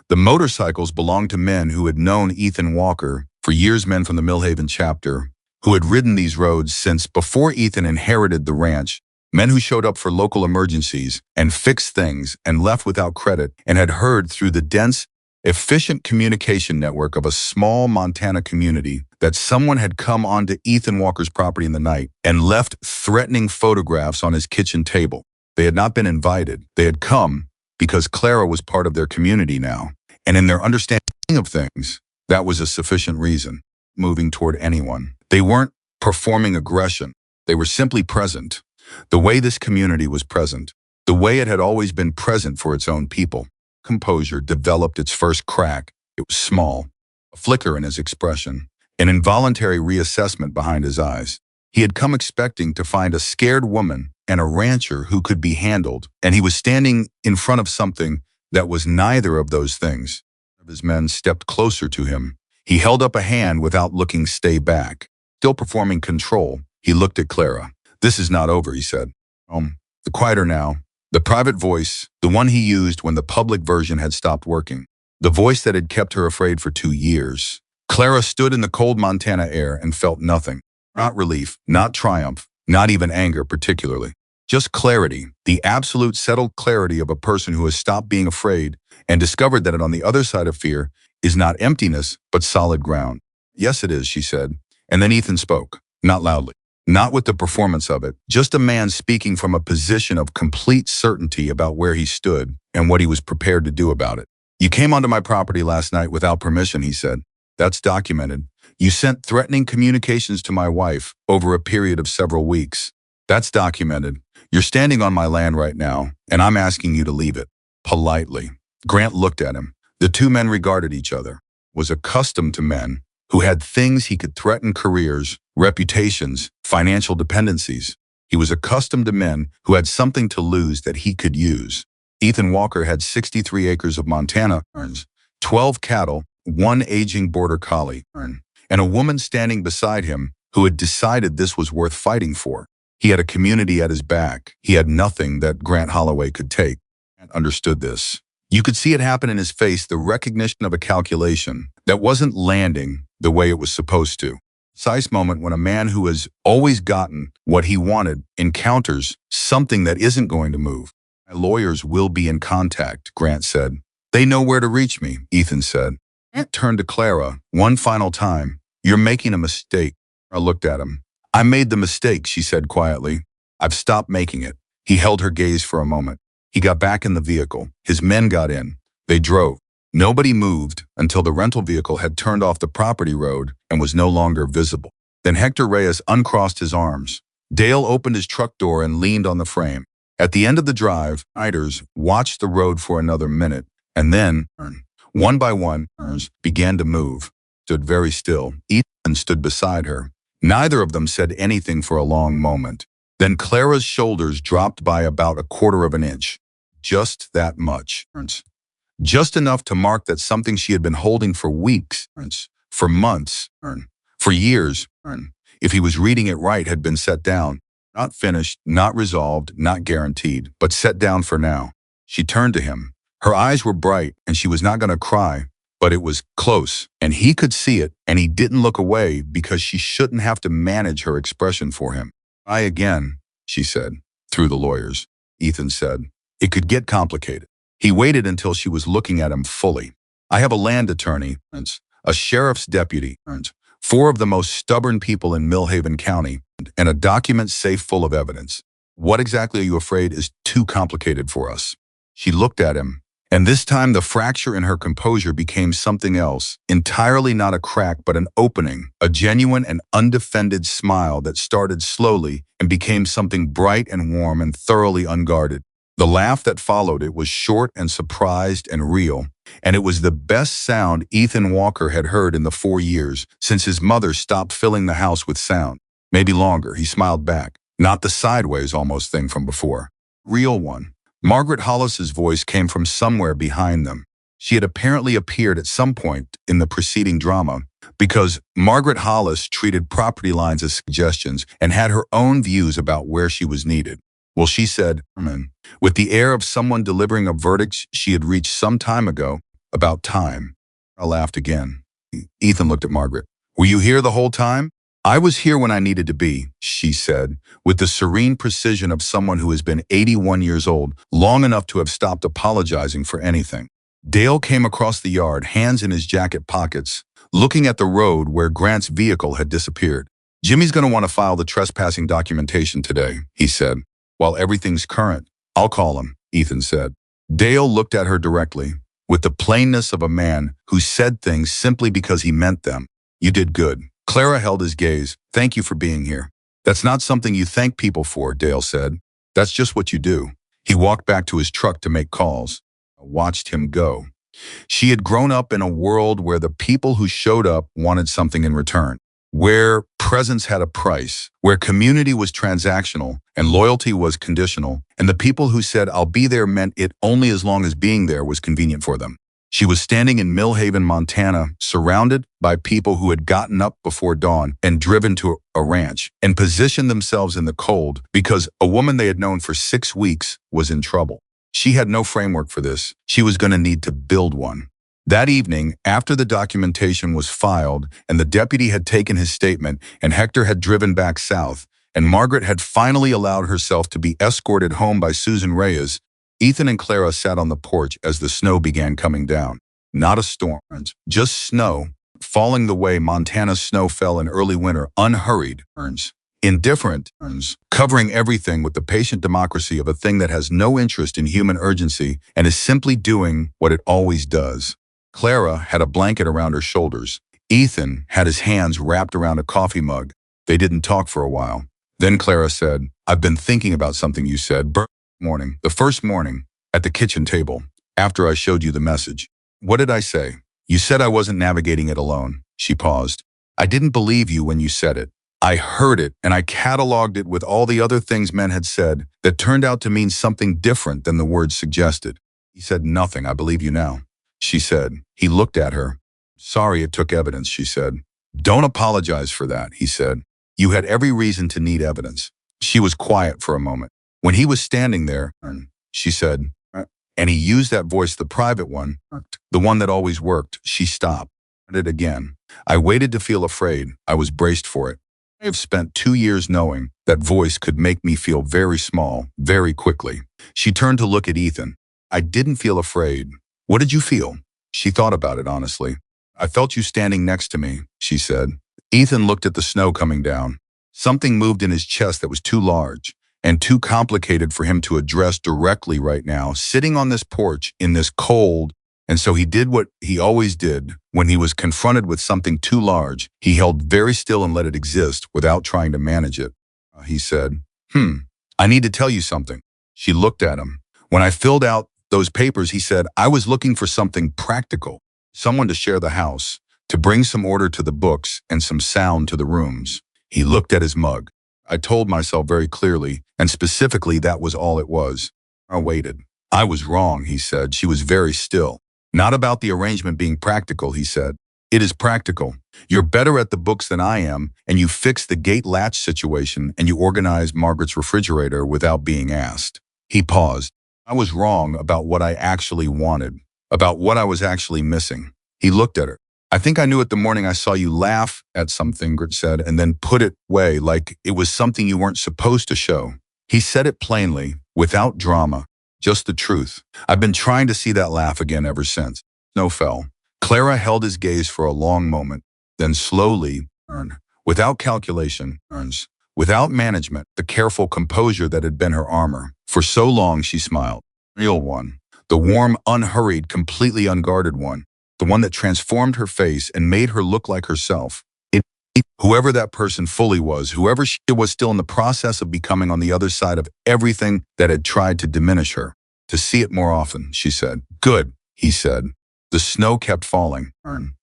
The motorcycles belonged to men who had known Ethan Walker for years, men from the Millhaven chapter, who had ridden these roads since before Ethan inherited the ranch, men who showed up for local emergencies and fixed things and left without credit, and had heard through the dense, efficient communication network of a small Montana community that someone had come onto Ethan Walker's property in the night and left threatening photographs on his kitchen table. They had not been invited. They had come because Clara was part of their community now. And in their understanding of things, that was a sufficient reason. Moving toward anyone. They weren't performing aggression. They were simply present. The way this community was present. The way it had always been present for its own people. Composure developed its first crack. It was small. A flicker in his expression. An involuntary reassessment behind his eyes. He had come expecting to find a scared woman and a rancher who could be handled, and he was standing in front of something that was neither of those things. One of his men stepped closer to him. He held up a hand without looking. "Stay back." Still performing control, he looked at Clara. "This is not over," he said. The quieter now, the private voice, the one he used when the public version had stopped working. The voice that had kept her afraid for 2 years. Clara stood in the cold Montana air and felt nothing. Not relief, not triumph, not even anger particularly. Just clarity, the absolute settled clarity of a person who has stopped being afraid and discovered that on the other side of fear is not emptiness, but solid ground. "Yes, it is," she said. And then Ethan spoke, not loudly, not with the performance of it, just a man speaking from a position of complete certainty about where he stood and what he was prepared to do about it. "You came onto my property last night without permission," he said. "That's documented. You sent threatening communications to my wife over a period of several weeks. That's documented. You're standing on my land right now, and I'm asking you to leave it." Politely. Grant looked at him. The two men regarded each other. Was accustomed to men who had things he could threaten: careers, reputations, financial dependencies. He was accustomed to men who had something to lose that he could use. Ethan Walker had 63 acres of Montana, 12 cattle, 1 aging border collie, and a woman standing beside him who had decided this was worth fighting for. He had a community at his back. He had nothing that Grant Holloway could take. Grant understood this. You could see it happen in his face, the recognition of a calculation that wasn't landing the way it was supposed to. Precise moment when a man who has always gotten what he wanted encounters something that isn't going to move. "My lawyers will be in contact," Grant said. "They know where to reach me," Ethan said. Grant turned to Clara one final time. "You're making a mistake." I looked at him. "I made the mistake," she said quietly. "I've stopped making it." He held her gaze for a moment. He got back in the vehicle. His men got in. They drove. Nobody moved until the rental vehicle had turned off the property road and was no longer visible. Then Hector Reyes uncrossed his arms. Dale opened his truck door and leaned on the frame. At the end of the drive, riders watched the road for another minute, and then, one by one, began to move. Stood very still. Ethan stood beside her. Neither of them said anything for a long moment. Then Clara's shoulders dropped by about a quarter of an inch. Just that much. Just enough to mark that something she had been holding for weeks, for months, for years, if he was reading it right, had been set down. Not finished, not resolved, not guaranteed, but set down for now. She turned to him. Her eyes were bright, and she was not going to cry, but it was close, and he could see it, and he didn't look away because she shouldn't have to manage her expression for him. Try again, she said, through the lawyers. Ethan said, it could get complicated. He waited until she was looking at him fully. I have a land attorney, a sheriff's deputy, 4 of the most stubborn people in Millhaven County, and a document safe full of evidence. What exactly are you afraid is too complicated for us? She looked at him, and this time the fracture in her composure became something else, entirely not a crack but an opening, a genuine and undefended smile that started slowly and became something bright and warm and thoroughly unguarded. The laugh that followed it was short and surprised and real, and it was the best sound Ethan Walker had heard in the 4 years since his mother stopped filling the house with sound. Maybe longer, he smiled back. Not the sideways almost thing from before. Real one. Margaret Hollis's voice came from somewhere behind them. She had apparently appeared at some point in the preceding drama because Margaret Hollis treated property lines as suggestions and had her own views about where she was needed. Well, she said, with the air of someone delivering a verdict she had reached some time ago, about time. I laughed again. Ethan looked at Margaret. Were you here the whole time? I was here when I needed to be, she said, with the serene precision of someone who has been 81 years old, long enough to have stopped apologizing for anything. Dale came across the yard, hands in his jacket pockets, looking at the road where Grant's vehicle had disappeared. Jimmy's going to want to file the trespassing documentation today, he said. While everything's current, I'll call him, Ethan said. Dale looked at her directly, with the plainness of a man who said things simply because he meant them. You did good. Clara held his gaze. Thank you for being here. That's not something you thank people for, Dale said. That's just what you do. He walked back to his truck to make calls. I watched him go. She had grown up in a world where the people who showed up wanted something in return, where presence had a price, where community was transactional and loyalty was conditional, and the people who said, I'll be there meant it only as long as being there was convenient for them. She was standing in Millhaven, Montana, surrounded by people who had gotten up before dawn and driven to a ranch and positioned themselves in the cold because a woman they had known for 6 weeks was in trouble. She had no framework for this. She was going to need to build one. That evening, after the documentation was filed and the deputy had taken his statement and Hector had driven back south and Margaret had finally allowed herself to be escorted home by Susan Reyes, Ethan and Clara sat on the porch as the snow began coming down. Not a storm, just snow, falling the way Montana's snow fell in early winter, unhurried, indifferent, covering everything with the patient democracy of a thing that has no interest in human urgency and is simply doing what it always does. Clara had a blanket around her shoulders. Ethan had his hands wrapped around a coffee mug. They didn't talk for a while. Then Clara said, I've been thinking about something you said the first morning, at the kitchen table, after I showed you the message. What did I say? You said I wasn't navigating it alone. She paused. I didn't believe you when you said it. I heard it and I cataloged it with all the other things men had said that turned out to mean something different than the words suggested. He said nothing. I believe you now, she said. He looked at her. Sorry it took evidence, she said. Don't apologize for that, he said. You had every reason to need evidence. She was quiet for a moment. When he was standing there, she said, and he used that voice, the private one, the one that always worked. She stopped. It again. I waited to feel afraid. I was braced for it. I have spent 2 years knowing that voice could make me feel very small, very quickly. She turned to look at Ethan. I didn't feel afraid. What did you feel? She thought about it honestly. I felt you standing next to me, she said. Ethan looked at the snow coming down. Something moved in his chest that was too large and too complicated for him to address directly right now, sitting on this porch in this cold, And so he did what he always did when he was confronted with something too large. He held very still and let it exist without trying to manage it. He said, I need to tell you something. She looked at him. When I filled out those papers, he said, I was looking for something practical, someone to share the house, to bring some order to the books and some sound to the rooms. He looked at his mug. I told myself very clearly, and specifically that was all it was. I waited. I was wrong, he said. She was very still. Not about the arrangement being practical, he said. It is practical. You're better at the books than I am, and you fixed the gate latch situation, and you organized Margaret's refrigerator without being asked. He paused. I was wrong about what I actually wanted, about what I was actually missing. He looked at her. I think I knew it the morning I saw you laugh at something, Gert said, and then put it away like it was something you weren't supposed to show. He said it plainly, without drama, just the truth. I've been trying to see that laugh again ever since. Snow fell. Clara held his gaze for a long moment, then slowly, without calculation, without management, the careful composure that had been her armor. For so long she smiled. Real one. The warm, unhurried, completely unguarded one. The one that transformed her face and made her look like herself. Whoever that person fully was, whoever she was still in the process of becoming on the other side of everything that had tried to diminish her. To see it more often, she said. Good, he said. The snow kept falling.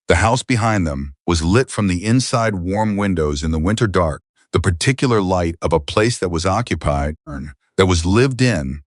The house behind them was lit from the inside warm windows in the winter dark, the particular light of a place that was occupied, that was lived in,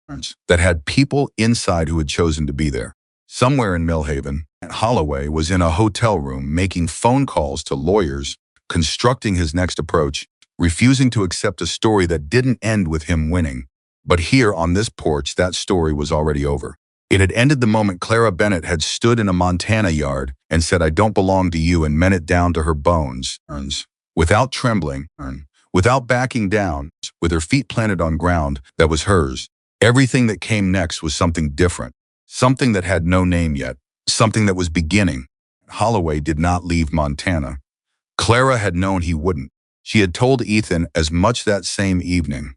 that had people inside who had chosen to be there. Somewhere in Millhaven, Holloway was in a hotel room making phone calls to lawyers, constructing his next approach, refusing to accept a story that didn't end with him winning. But here on this porch, that story was already over. It had ended the moment Clara Bennett had stood in a Montana yard and said, I don't belong to you, and meant it down to her bones. Without trembling, without backing down, with her feet planted on ground that was hers. Everything that came next was something different, something that had no name yet, something that was beginning. Holloway did not leave Montana. Clara had known he wouldn't. She had told Ethan as much that same evening.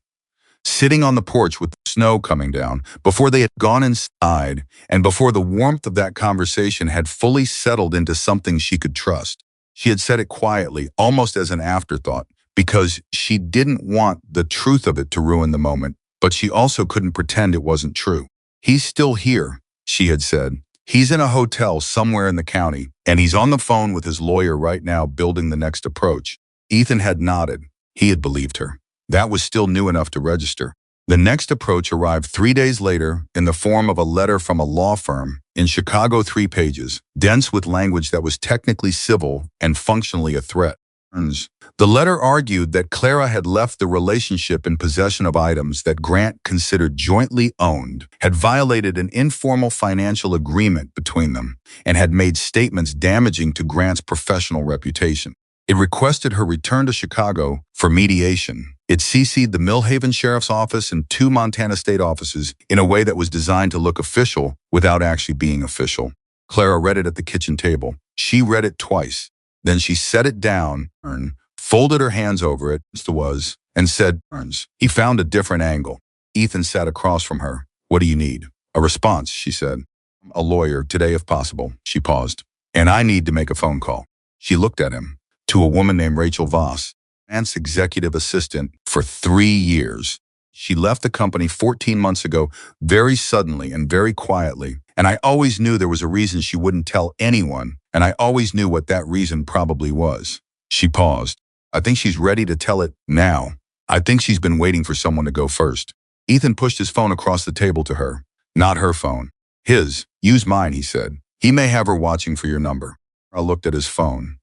Sitting on the porch with the snow coming down, before they had gone inside, and before the warmth of that conversation had fully settled into something she could trust. She had said it quietly, almost as an afterthought, because she didn't want the truth of it to ruin the moment, but she also couldn't pretend it wasn't true. He's still here, she had said. He's in a hotel somewhere in the county, and he's on the phone with his lawyer right now building the next approach. Ethan had nodded. He had believed her. That was still new enough to register. The next approach arrived 3 days later in the form of a letter from a law firm in Chicago, 3 pages, dense with language that was technically civil and functionally a threat. The letter argued that Clara had left the relationship in possession of items that Grant considered jointly owned, had violated an informal financial agreement between them, and had made statements damaging to Grant's professional reputation. It requested her return to Chicago for mediation. It CC'd the Millhaven Sheriff's Office and 2 Montana state offices in a way that was designed to look official without actually being official. Clara read it at the kitchen table. She read it twice. Then she set it down, folded her hands over it, and said, He found a different angle. Ethan sat across from her. What do you need? A response, she said. A lawyer, today if possible. She paused. And I need to make a phone call. She looked at him. To a woman named Rachel Voss, Grant's executive assistant for 3 years. She left the company 14 months ago, very suddenly and very quietly. And I always knew there was a reason she wouldn't tell anyone, and I always knew what that reason probably was. She paused. I think she's ready to tell it now. I think she's been waiting for someone to go first. Ethan pushed his phone across the table to her. Not her phone. His. Use mine, he said. He may have her watching for your number. I looked at his phone.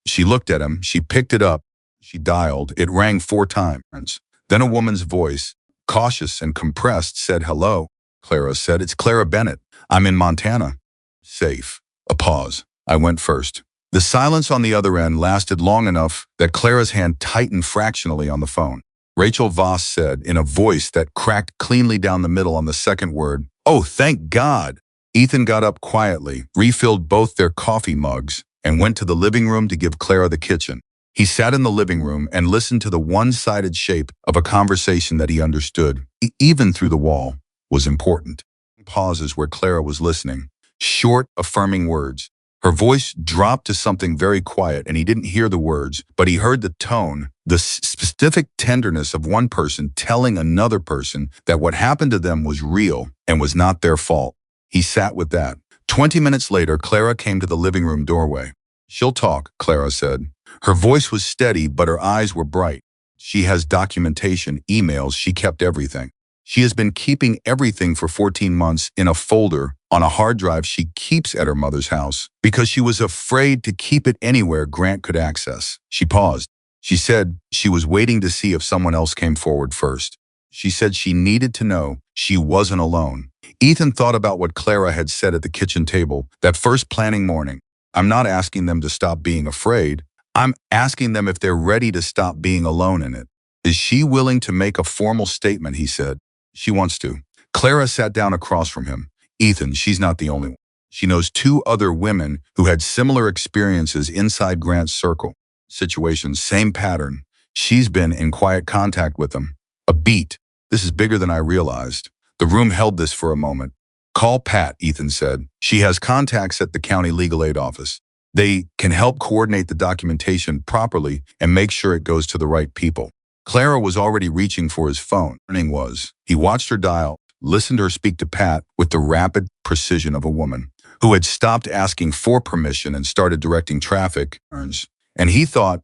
She looked at him. She picked it up. She dialed. It rang 4 times. Then a woman's voice, cautious and compressed, said, Hello. Clara said, It's Clara Bennett. I'm in Montana. Safe. A pause. I went first. The silence on the other end lasted long enough that Clara's hand tightened fractionally on the phone. Rachel Voss said, in a voice that cracked cleanly down the middle on the second word, Oh, thank God. Ethan got up quietly, refilled both their coffee mugs, and went to the living room to give Clara the kitchen. He sat in the living room and listened to the one-sided shape of a conversation that he understood, even through the wall, was important. Pauses where Clara was listening. Short, affirming words. Her voice dropped to something very quiet, and he didn't hear the words, but he heard the tone, the specific tenderness of one person telling another person that what happened to them was real and was not their fault. He sat with that. 20 minutes later, Clara came to the living room doorway. "She'll talk," Clara said. Her voice was steady, but her eyes were bright. "She has documentation, emails, she kept everything. She has been keeping everything for 14 months in a folder on a hard drive she keeps at her mother's house because she was afraid to keep it anywhere Grant could access." She paused. She said she was waiting to see if someone else came forward first. She said she needed to know she wasn't alone. Ethan thought about what Clara had said at the kitchen table that first planning morning. "I'm not asking them to stop being afraid. I'm asking them if they're ready to stop being alone in it." "Is she willing to make a formal statement?" he said. "She wants to." Clara sat down across from him. "Ethan, she's not the only one. She knows 2 other women who had similar experiences inside Grant's circle. Situations, same pattern. She's been in quiet contact with them." A beat. "This is bigger than I realized." The room held this for a moment. "Call Pat," Ethan said. "She has contacts at the county legal aid office. They can help coordinate the documentation properly and make sure it goes to the right people." Clara was already reaching for his phone. He watched her dial, listened to her speak to Pat with the rapid precision of a woman who had stopped asking for permission and started directing traffic. And he thought,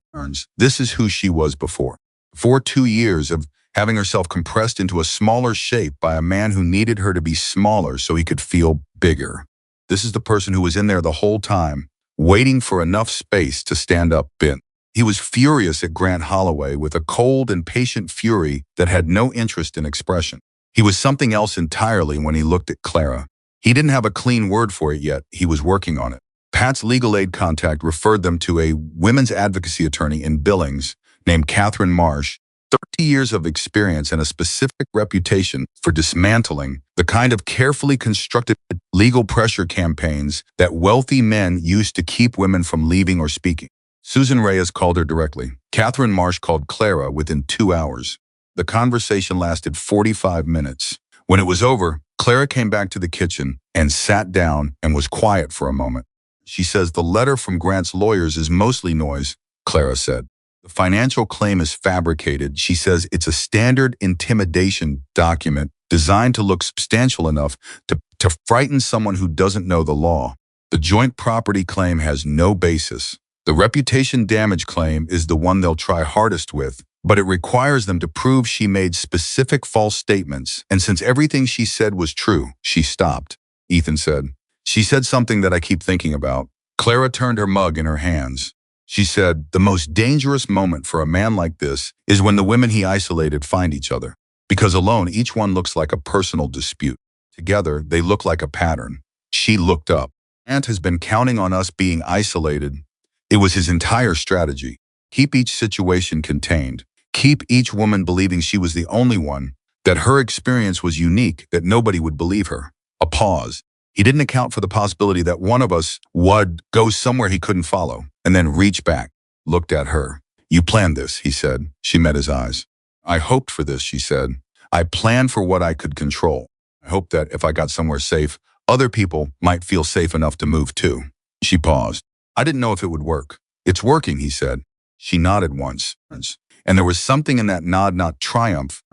this is who she was before. For 2 years of having herself compressed into a smaller shape by a man who needed her to be smaller so he could feel bigger. This is the person who was in there the whole time, waiting for enough space to stand up bent. He was furious at Grant Holloway with a cold and patient fury that had no interest in expression. He was something else entirely when he looked at Clara. He didn't have a clean word for it yet. He was working on it. Pat's legal aid contact referred them to a women's advocacy attorney in Billings named Catherine Marsh, 30 years of experience and a specific reputation for dismantling the kind of carefully constructed legal pressure campaigns that wealthy men used to keep women from leaving or speaking. Susan Reyes called her directly. Catherine Marsh called Clara within 2 hours. The conversation lasted 45 minutes. When it was over, Clara came back to the kitchen and sat down and was quiet for a moment. She says the letter from Grant's lawyers is mostly noise, Clara said. The financial claim is fabricated. She says it's a standard intimidation document designed to look substantial enough to frighten someone who doesn't know the law. The joint property claim has no basis. The reputation damage claim is the one they'll try hardest with, but it requires them to prove she made specific false statements, and since everything she said was true, she stopped. Ethan said, "She said something that I keep thinking about." Clara turned her mug in her hands. She said, "The most dangerous moment for a man like this is when the women he isolated find each other. Because alone, each one looks like a personal dispute. Together, they look like a pattern." She looked up. "Grant has been counting on us being isolated." It was his entire strategy. Keep each situation contained. Keep each woman believing she was the only one, that her experience was unique, that nobody would believe her. A pause. He didn't account for the possibility that one of us would go somewhere he couldn't follow, and then reach back, looked at her. "You planned this," he said. She met his eyes. "I hoped for this," she said. "I planned for what I could control. I hoped that if I got somewhere safe, other people might feel safe enough to move too." She paused. "I didn't know if it would work." "It's working," he said. She nodded once, and there was something in that nod, not triumph,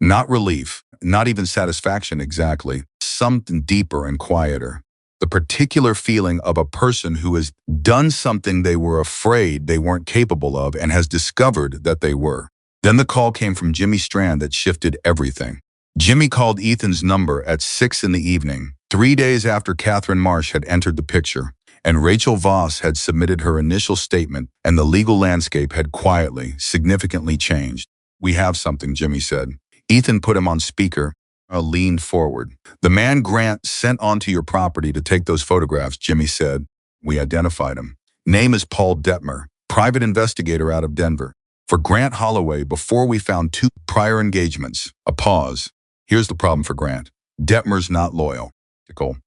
not relief, not even satisfaction exactly, something deeper and quieter. The particular feeling of a person who has done something they were afraid they weren't capable of and has discovered that they were. Then the call came from Jimmy Strand that shifted everything. Jimmy called Ethan's number at 6 in the evening, 3 days after Catherine Marsh had entered the picture, and Rachel Voss had submitted her initial statement, and the legal landscape had quietly, significantly changed. "We have something," Jimmy said. Ethan put him on speaker, leaned forward. "The man Grant sent onto your property to take those photographs," Jimmy said. "We identified him. Name is Paul Detmer, private investigator out of Denver. For Grant Holloway, before we found 2 prior engagements." A pause. "Here's the problem for Grant. Detmer's not loyal.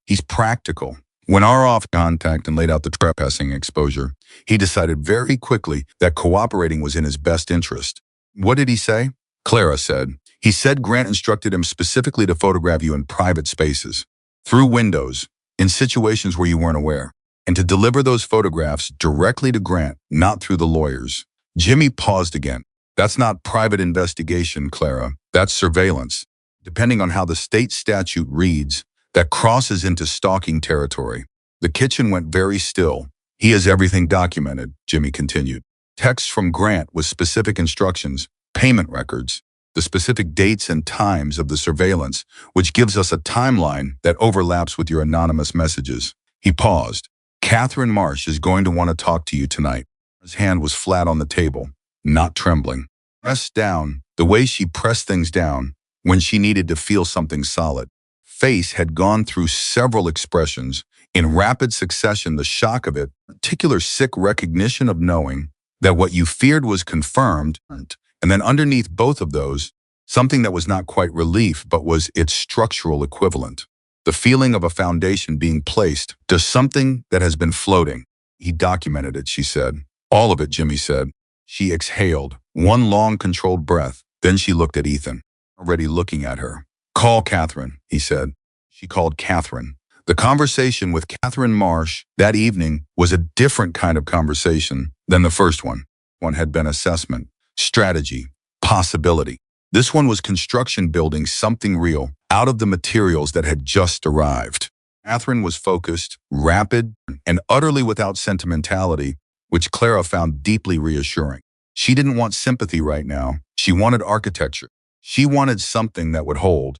He's practical. When our off contact and laid out the trespassing exposure, he decided very quickly that cooperating was in his best interest." "What did he say?" Clara said, "He said Grant instructed him specifically to photograph you in private spaces. Through windows. in situations where you weren't aware, and to deliver those photographs directly to Grant, not through the lawyers. Jimmy paused again. That's not private investigation, Clara. That's surveillance. Depending on how the state statute reads, that crosses into stalking territory. The kitchen went very still. He has everything documented, Jimmy continued. Texts from Grant with specific instructions, payment records, the specific dates and times of the surveillance, which gives us a timeline that overlaps with your anonymous messages. He paused. Catherine Marsh is going to want to talk to you tonight. His hand was flat on the table, not trembling. Pressed down, the way she pressed things down when she needed to feel something solid. Face had gone through several expressions. In rapid succession, the shock of it, particular sick recognition of knowing that what you feared was confirmed, and then underneath both of those, something that was not quite relief but was its structural equivalent. The feeling of a foundation being placed to something that has been floating. He documented it, she said. All of it, Jimmy said. She exhaled, one long controlled breath. Then she looked at Ethan, already looking at her. Call Catherine, he said. She called Catherine. The conversation with Catherine Marsh that evening was a different kind of conversation than the first one. One had been assessment, strategy, possibility. This one was construction, building something real out of the materials that had just arrived. Catherine was focused, rapid, and utterly without sentimentality, which Clara found deeply reassuring. She didn't want sympathy right now. She wanted architecture. She wanted something that would hold.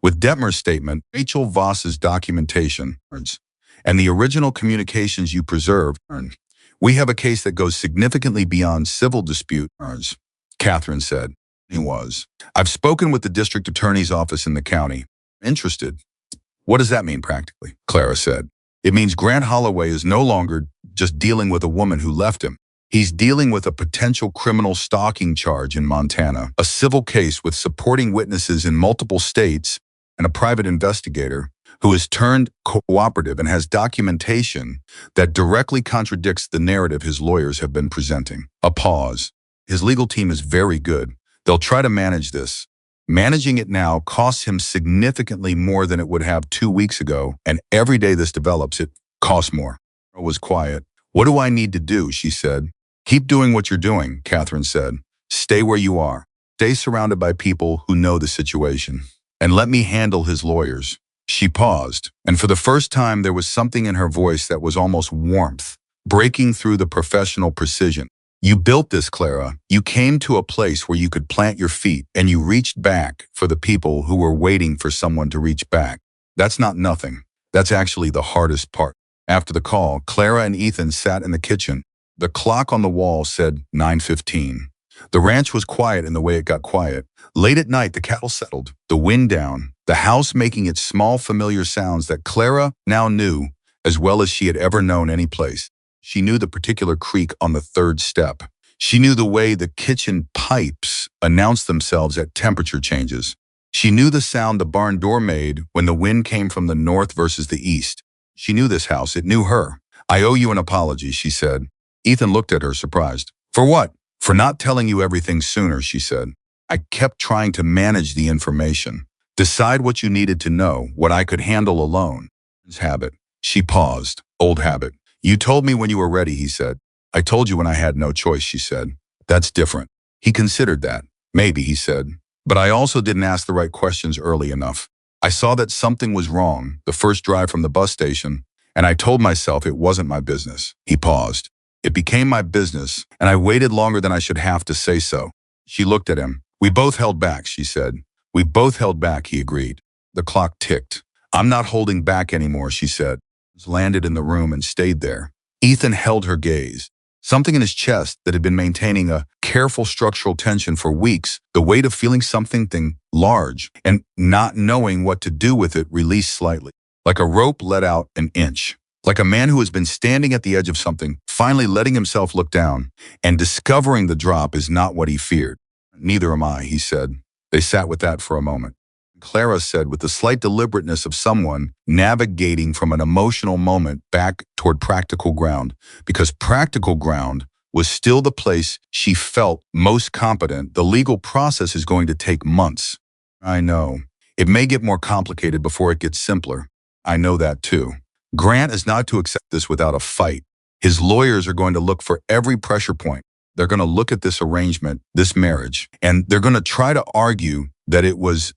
With Detmer's statement, Rachel Voss's documentation, and the original communications you preserved, we have a case that goes significantly beyond civil dispute, Catherine said. He was. I've spoken with the district attorney's office in the county. Interested. What does that mean practically? Clara said. It means Grant Holloway is no longer just dealing with a woman who left him. He's dealing with a potential criminal stalking charge in Montana, a civil case with supporting witnesses in multiple states, and a private investigator who has turned cooperative and has documentation that directly contradicts the narrative his lawyers have been presenting. A pause. His legal team is very good. They'll try to manage this. Managing it now costs him significantly more than it would have 2 weeks ago, and every day this develops, it costs more. It was quiet. What do I need to do? She said. Keep doing what you're doing, Catherine said. Stay where you are. Stay surrounded by people who know the situation. And let me handle his lawyers. She paused, and for the first time there was something in her voice that was almost warmth, breaking through the professional precision. You built this, Clara. You came to a place where you could plant your feet, and you reached back for the people who were waiting for someone to reach back. That's not nothing. That's actually the hardest part. After the call, Clara and Ethan sat in the kitchen. The clock on the wall said 9:15. The ranch was quiet in the way it got quiet. Late at night, the cattle settled, the wind down, the house making its small familiar sounds that Clara now knew as well as she had ever known any place. She knew the particular creak on the third step. She knew the way the kitchen pipes announced themselves at temperature changes. She knew the sound the barn door made when the wind came from the north versus the east. She knew this house. It knew her. I owe you an apology, she said. Ethan looked at her, surprised. For what? For not telling you everything sooner, she said. I kept trying to manage the information. Decide what you needed to know, what I could handle alone. His habit. She paused. Old habit. You told me when you were ready, he said. I told you when I had no choice, she said. That's different. He considered that. Maybe, he said. But I also didn't ask the right questions early enough. I saw that something was wrong, the first drive from the bus station, and I told myself it wasn't my business. He paused. It became my business, and I waited longer than I should have to say so. She looked at him. We both held back, she said. We both held back, he agreed. The clock ticked. I'm not holding back anymore, she said. Landed in the room and stayed there. Ethan held her gaze. Something in his chest that had been maintaining a careful structural tension for weeks, the weight of feeling something large and not knowing what to do with it released slightly, like a rope let out an inch, like a man who has been standing at the edge of something, finally letting himself look down and discovering the drop is not what he feared. Neither am I, he said. They sat with that for a moment. Clara said with the slight deliberateness of someone navigating from an emotional moment back toward practical ground, because practical ground was still the place she felt most competent. The legal process is going to take months. I know. It may get more complicated before it gets simpler. I know that too. Grant is not to accept this without a fight. His lawyers are going to look for every pressure point. They're going to look at this arrangement, this marriage, and they're going to try to argue that it was,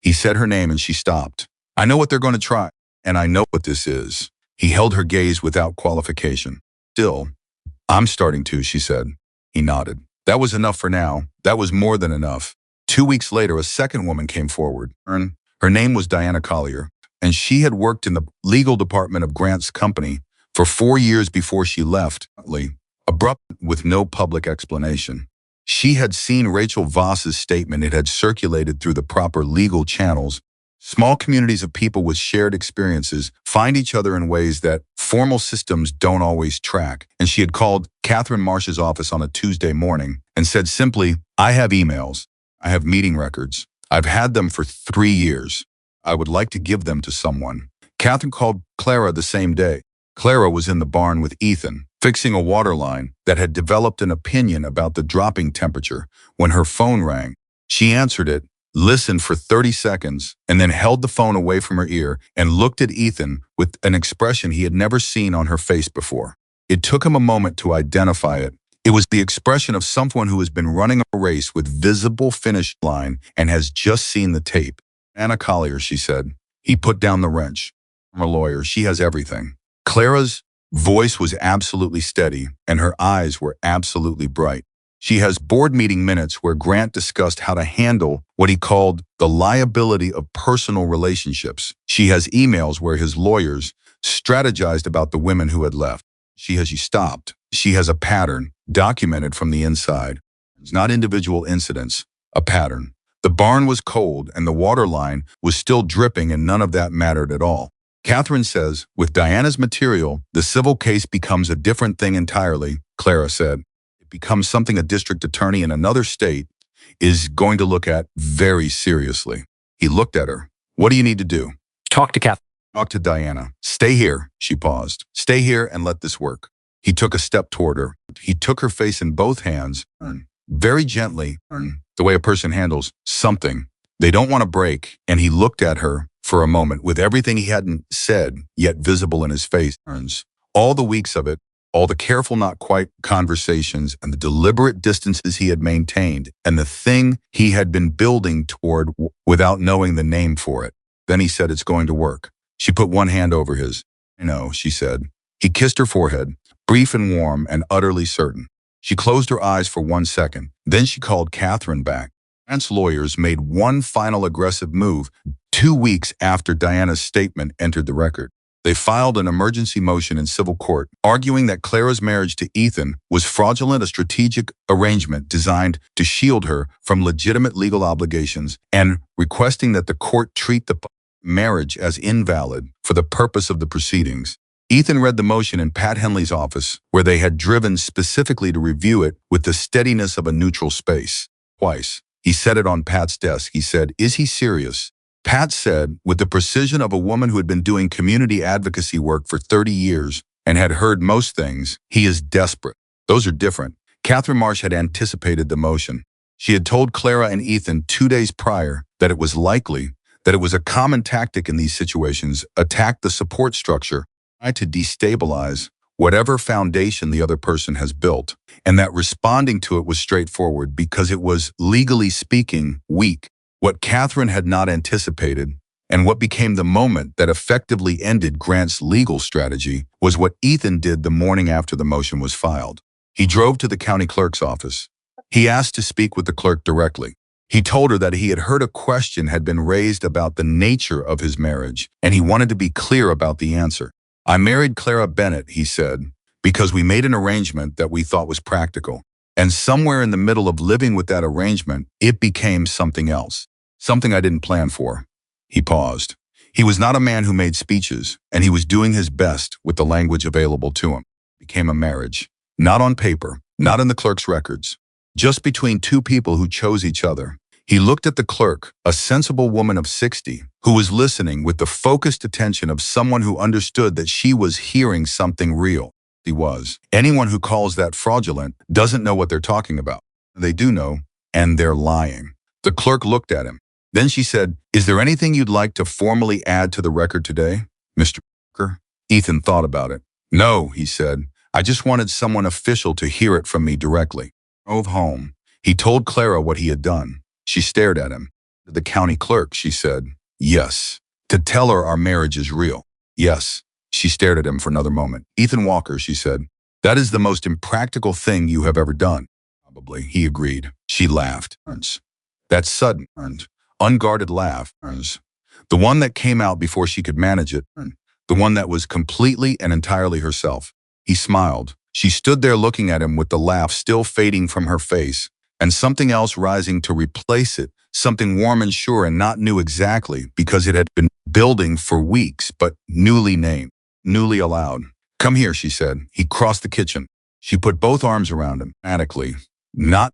he said her name and she stopped. I know what they're going to try, and I know what this is. He held her gaze without qualification. Still, I'm starting to, she said. He nodded. That was enough for now. That was more than enough. 2 weeks later, a second woman came forward. Her name was Diana Collier, and she had worked in the legal department of Grant's company for 4 years before she left, abrupt with no public explanation. She had seen Rachel Voss's statement. It had circulated through the proper legal channels. Small communities of people with shared experiences find each other in ways that formal systems don't always track. And she had called Catherine Marsh's office on a Tuesday morning and said simply, I have emails. I have meeting records. I've had them for 3 years. I would like to give them to someone. Catherine called Clara the same day. Clara was in the barn with Ethan, fixing a water line that had developed an opinion about the dropping temperature when her phone rang. She answered it, listened for 30 seconds, and then held the phone away from her ear and looked at Ethan with an expression he had never seen on her face before. It took him a moment to identify it. It was the expression of someone who has been running a race with visible finish line and has just seen the tape. Anna Collier, she said. He put down the wrench. I'm a lawyer. She has everything. Clara's voice was absolutely steady, and her eyes were absolutely bright. She has board meeting minutes where Grant discussed how to handle what he called the liability of personal relationships. She has emails where his lawyers strategized about the women who had left. She stopped. She has a pattern documented from the inside. It's not individual incidents, a pattern. The barn was cold and the water line was still dripping, and none of that mattered at all. Catherine says, with Diana's material, the civil case becomes a different thing entirely, Clara said. It becomes something a district attorney in another state is going to look at very seriously. He looked at her. What do you need to do? Talk to Catherine. Talk to Diana. Stay here, she paused. Stay here and let this work. He took a step toward her. He took her face in both hands, very gently, the way a person handles something they don't want to break, and he looked at her for a moment with everything he hadn't said yet visible in his face. All the weeks of it, all the careful not quite conversations and the deliberate distances he had maintained and the thing he had been building toward without knowing the name for it. Then he said, it's going to work. She put one hand over his. I know, she said. He kissed her forehead, brief and warm and utterly certain. She closed her eyes for 1 second. Then she called Catherine back. Grant's lawyers made one final aggressive move 2 weeks after Diana's statement entered the record. They filed an emergency motion in civil court, arguing that Clara's marriage to Ethan was fraudulent, a strategic arrangement designed to shield her from legitimate legal obligations, and requesting that the court treat the marriage as invalid for the purpose of the proceedings. Ethan read the motion in Pat Henley's office, where they had driven specifically to review it with the steadiness of a neutral space. Twice. He set it on Pat's desk. He said, is he serious? Pat said, with the precision of a woman who had been doing community advocacy work for 30 years and had heard most things, he is desperate. Those are different. Catherine Marsh had anticipated the motion. She had told Clara and Ethan 2 days prior that it was likely that it was a common tactic in these situations, attack the support structure, try to destabilize whatever foundation the other person has built, and that responding to it was straightforward because it was, legally speaking, weak. What Catherine had not anticipated, and what became the moment that effectively ended Grant's legal strategy, was what Ethan did the morning after the motion was filed. He drove to the county clerk's office. He asked to speak with the clerk directly. He told her that he had heard a question had been raised about the nature of his marriage, and he wanted to be clear about the answer. I married Clara Bennett, he said, because we made an arrangement that we thought was practical. And somewhere in the middle of living with that arrangement, it became something else. Something I didn't plan for. He paused. He was not a man who made speeches, and he was doing his best with the language available to him. It became a marriage. Not on paper, not in the clerk's records. Just between two people who chose each other. He looked at the clerk, a sensible woman of 60, who was listening with the focused attention of someone who understood that she was hearing something real. He was. Anyone who calls that fraudulent doesn't know what they're talking about. They do know, and they're lying. The clerk looked at him. Then she said, is there anything you'd like to formally add to the record today? Mr. Walker? Ethan thought about it. No, he said. I just wanted someone official to hear it from me directly. Drove home. He told Clara what he had done. She stared at him. The county clerk, she said. Yes. To tell her our marriage is real. Yes. She stared at him for another moment. Ethan Walker, she said. That is the most impractical thing you have ever done. Probably, he agreed. She laughed. That sudden, unguarded laugh. The one that came out before she could manage it. The one that was completely and entirely herself. He smiled. She stood there looking at him with the laugh still fading from her face, and something else rising to replace it, something warm and sure and not new exactly, because it had been building for weeks, but newly named, newly allowed. Come here, she said. He crossed the kitchen. She put both arms around him, dramatically, not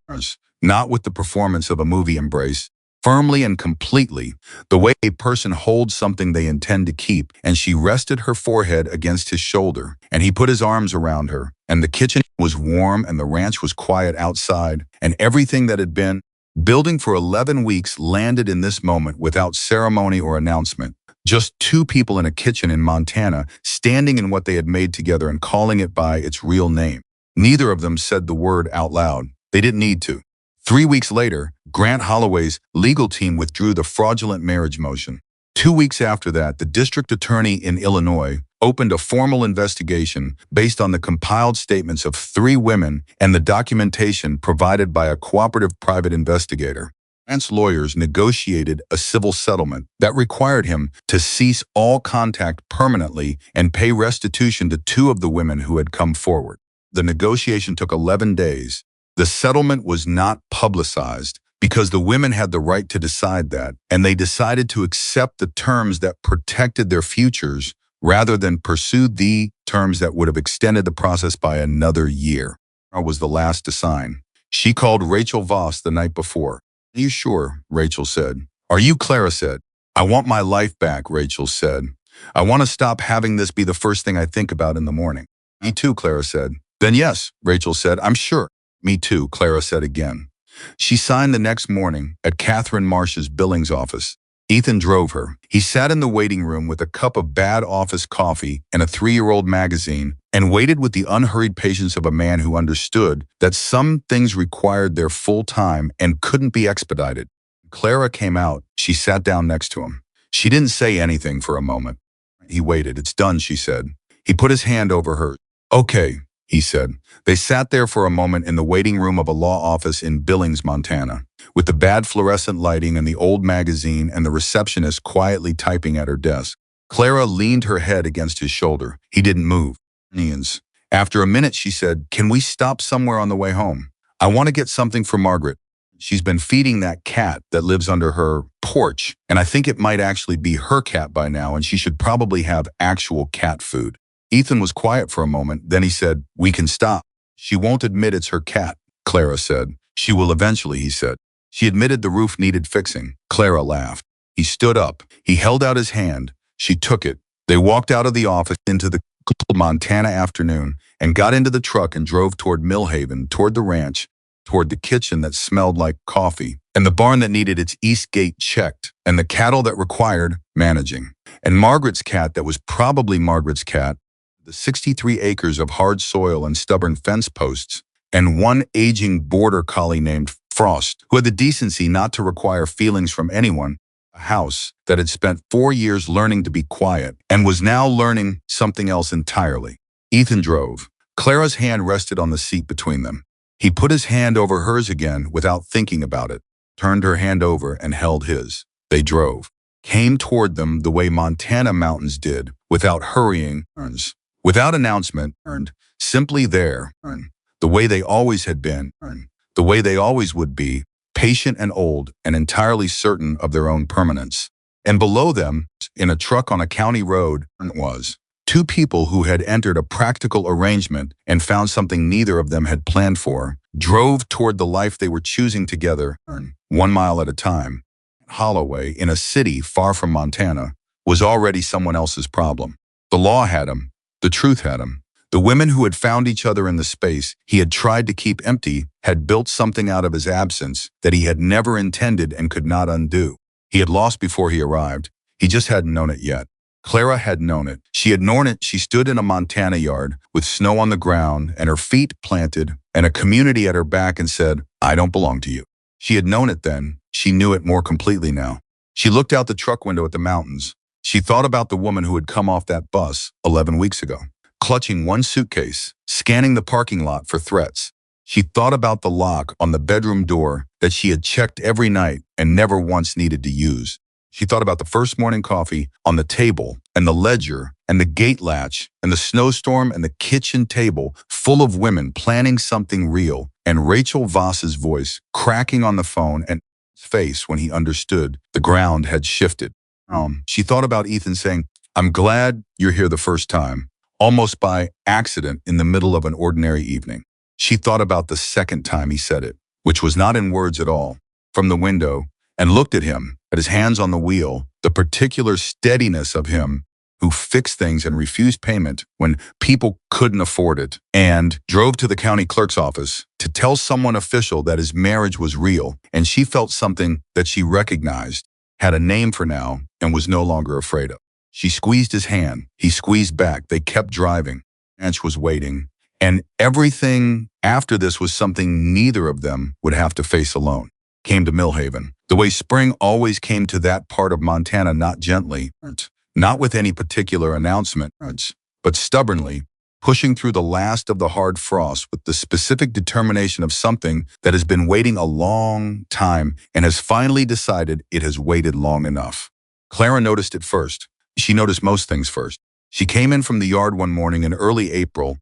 with the performance of a movie embrace, firmly and completely, the way a person holds something they intend to keep, and she rested her forehead against his shoulder, and he put his arms around her, and the kitchen was warm and the ranch was quiet outside, and everything that had been building for 11 weeks landed in this moment without ceremony or announcement. Just two people in a kitchen in Montana, standing in what they had made together and calling it by its real name. Neither of them said the word out loud. They didn't need to. 3 weeks later, Grant Holloway's legal team withdrew the fraudulent marriage motion. 2 weeks after that, the district attorney in Illinois opened a formal investigation based on the compiled statements of 3 women and the documentation provided by a cooperative private investigator. Grant's lawyers negotiated a civil settlement that required him to cease all contact permanently and pay restitution to 2 of the women who had come forward. The negotiation took 11 days. The settlement was not publicized because the women had the right to decide that, and they decided to accept the terms that protected their futures rather than pursue the terms that would have extended the process by another year. Clara was the last to sign. She called Rachel Voss the night before. Are you sure? Rachel said. Are you? Clara said. I want my life back, Rachel said. I want to stop having this be the first thing I think about in the morning. Me too, Clara said. Then yes, Rachel said, I'm sure. Me too, Clara said again. She signed the next morning at Catherine Marsh's Billings office. Ethan drove her. He sat in the waiting room with a cup of bad office coffee and a 3-year-old magazine and waited with the unhurried patience of a man who understood that some things required their full time and couldn't be expedited. Clara came out. She sat down next to him. She didn't say anything for a moment. He waited. It's done, she said. He put his hand over hers. Okay, he said. They sat there for a moment in the waiting room of a law office in Billings, Montana, with the bad fluorescent lighting and the old magazine and the receptionist quietly typing at her desk. Clara leaned her head against his shoulder. He didn't move. After a minute, she said, Can we stop somewhere on the way home? I want to get something for Margaret. She's been feeding that cat that lives under her porch, and I think it might actually be her cat by now, and she should probably have actual cat food. Ethan was quiet for a moment. Then he said, We can stop. She won't admit it's her cat, Clara said. She will eventually, he said. She admitted the roof needed fixing. Clara laughed. He stood up. He held out his hand. She took it. They walked out of the office into the cool Montana afternoon and got into the truck and drove toward Millhaven, toward the ranch, toward the kitchen that smelled like coffee, and the barn that needed its east gate checked, and the cattle that required managing, and Margaret's cat that was probably Margaret's cat, the 63 acres of hard soil and stubborn fence posts, and one aging border collie named Frost, who had the decency not to require feelings from anyone, a house that had spent 4 years learning to be quiet and was now learning something else entirely. Ethan drove. Clara's hand rested on the seat between them. He put his hand over hers again without thinking about it, turned her hand over and held his. They drove, came toward them the way Montana mountains did, without hurrying, without announcement, simply there, the way they always had been, the way they always would be, patient and old and entirely certain of their own permanence. And below them, in a truck on a county road, was 2 people who had entered a practical arrangement and found something neither of them had planned for, drove toward the life they were choosing together, 1 mile at a time. Holloway, in a city far from Montana, was already someone else's problem. The law had him. The truth had him. The women who had found each other in the space he had tried to keep empty had built something out of his absence that he had never intended and could not undo. He had lost before he arrived. He just hadn't known it yet. Clara had known it. She had known it. She stood in a Montana yard with snow on the ground and her feet planted and a community at her back and said, I don't belong to you. She had known it then. She knew it more completely now. She looked out the truck window at the mountains. She thought about the woman who had come off that bus 11 weeks ago, clutching one suitcase, scanning the parking lot for threats. She thought about the lock on the bedroom door that she had checked every night and never once needed to use. She thought about the first morning coffee on the table and the ledger and the gate latch and the snowstorm and the kitchen table full of women planning something real and Rachel Voss's voice cracking on the phone and his face when he understood the ground had shifted. She thought about Ethan saying, I'm glad you're here the first time, almost by accident in the middle of an ordinary evening. She thought about the second time he said it, which was not in words at all, from the window, and looked at him, at his hands on the wheel, the particular steadiness of him who fixed things and refused payment when people couldn't afford it, and drove to the county clerk's office to tell someone official that his marriage was real, and she felt something that she recognized, had a name for now, and was no longer afraid of. She squeezed his hand. He squeezed back. They kept driving. Anch was waiting. And everything after this was something neither of them would have to face alone. Came to Millhaven. The way spring always came to that part of Montana, not gently, not with any particular announcement, but stubbornly, pushing through the last of the hard frost with the specific determination of something that has been waiting a long time and has finally decided it has waited long enough. Clara noticed it first. She noticed most things first. She came in from the yard one morning in early April,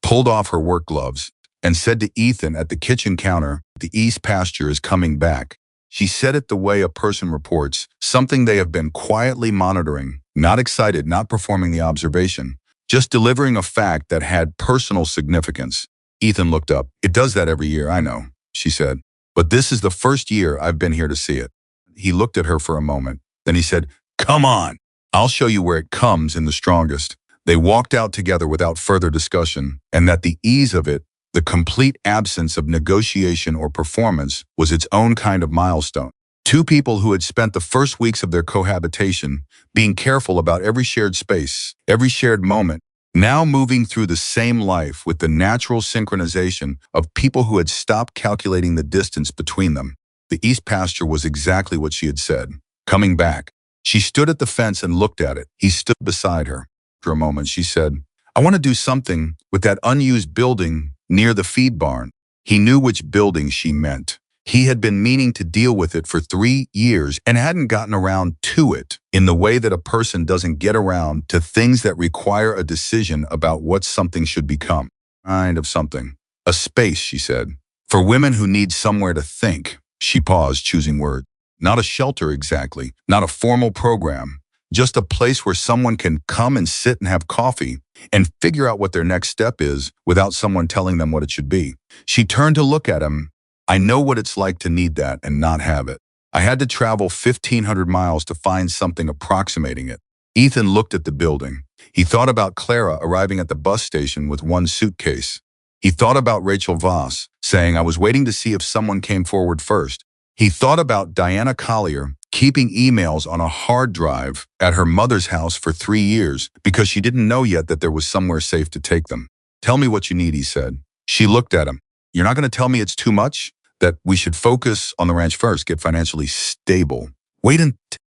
pulled off her work gloves, and said to Ethan at the kitchen counter, the east pasture is coming back. She said it the way a person reports, something they have been quietly monitoring, not excited, not performing the observation, just delivering a fact that had personal significance. Ethan looked up. It does that every year, I know, she said. But this is the first year I've been here to see it. He looked at her for a moment. Then he said, come on, I'll show you where it comes in the strongest. They walked out together without further discussion, and that the ease of it, the complete absence of negotiation or performance, was its own kind of milestone. Two people who had spent the first weeks of their cohabitation being careful about every shared space, every shared moment, now moving through the same life with the natural synchronization of people who had stopped calculating the distance between them. The east pasture was exactly what she had said. Coming back. She stood at the fence and looked at it. He stood beside her. For a moment, she said, I want to do something with that unused building near the feed barn. He knew which building she meant. He had been meaning to deal with it for 3 years and hadn't gotten around to it in the way that a person doesn't get around to things that require a decision about what something should become. Kind of something. A space, she said, for women who need somewhere to think. She paused, choosing words. Not a shelter exactly, not a formal program, just a place where someone can come and sit and have coffee and figure out what their next step is without someone telling them what it should be. She turned to look at him. I know what it's like to need that and not have it. I had to travel 1,500 miles to find something approximating it. Ethan looked at the building. He thought about Clara arriving at the bus station with one suitcase. He thought about Rachel Voss saying, I was waiting to see if someone came forward first. He thought about Diana Collier keeping emails on a hard drive at her mother's house for 3 years because she didn't know yet that there was somewhere safe to take them. Tell me what you need, he said. She looked at him. You're not going to tell me it's too much? That we should focus on the ranch first, get financially stable. Wait until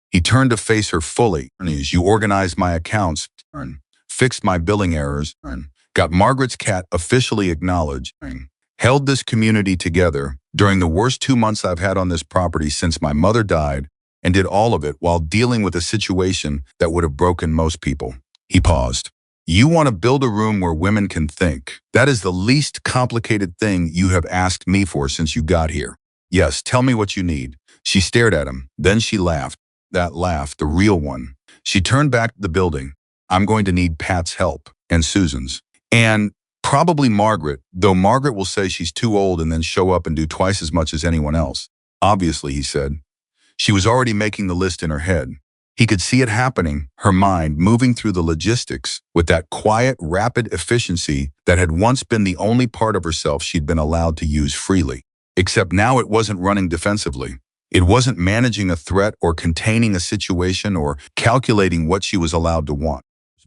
he turned to face her fully. You organized my accounts, fixed my billing errors, got Margaret's cat officially acknowledged, held this community together during the worst 2 months I've had on this property since my mother died, and did all of it while dealing with a situation that would have broken most people. He paused. You want to build a room where women can think. That is the least complicated thing you have asked me for since you got here. Yes, tell me what you need. She stared at him. Then she laughed. That laugh, the real one. She turned back to the building. I'm going to need Pat's help, and Susan's. And probably Margaret, though Margaret will say she's too old and then show up and do twice as much as anyone else. Obviously, he said. She was already making the list in her head. He could see it happening, her mind moving through the logistics with that quiet, rapid efficiency that had once been the only part of herself she'd been allowed to use freely. Except now it wasn't running defensively. It wasn't managing a threat or containing a situation or calculating what she was allowed to want.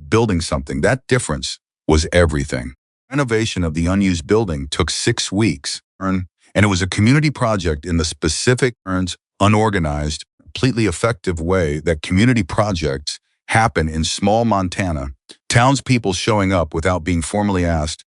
Building something, that difference was everything. Renovation of the unused building took 6 weeks, and it was a community project in the specific, unorganized, completely effective way that community projects happen in small Montana. Townspeople showing up without being formally asked,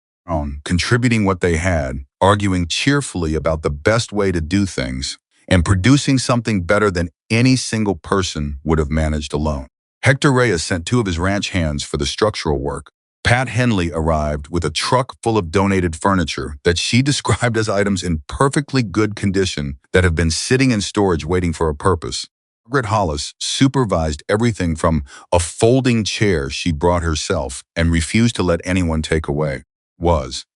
contributing what they had, arguing cheerfully about the best way to do things, and producing something better than any single person would have managed alone. Hector Reyes sent 2 of his ranch hands for the structural work. Pat Henley arrived with a truck full of donated furniture that she described as items in perfectly good condition that have been sitting in storage waiting for a purpose. Margaret Hollis supervised everything from a folding chair she brought herself and refused to let anyone take away.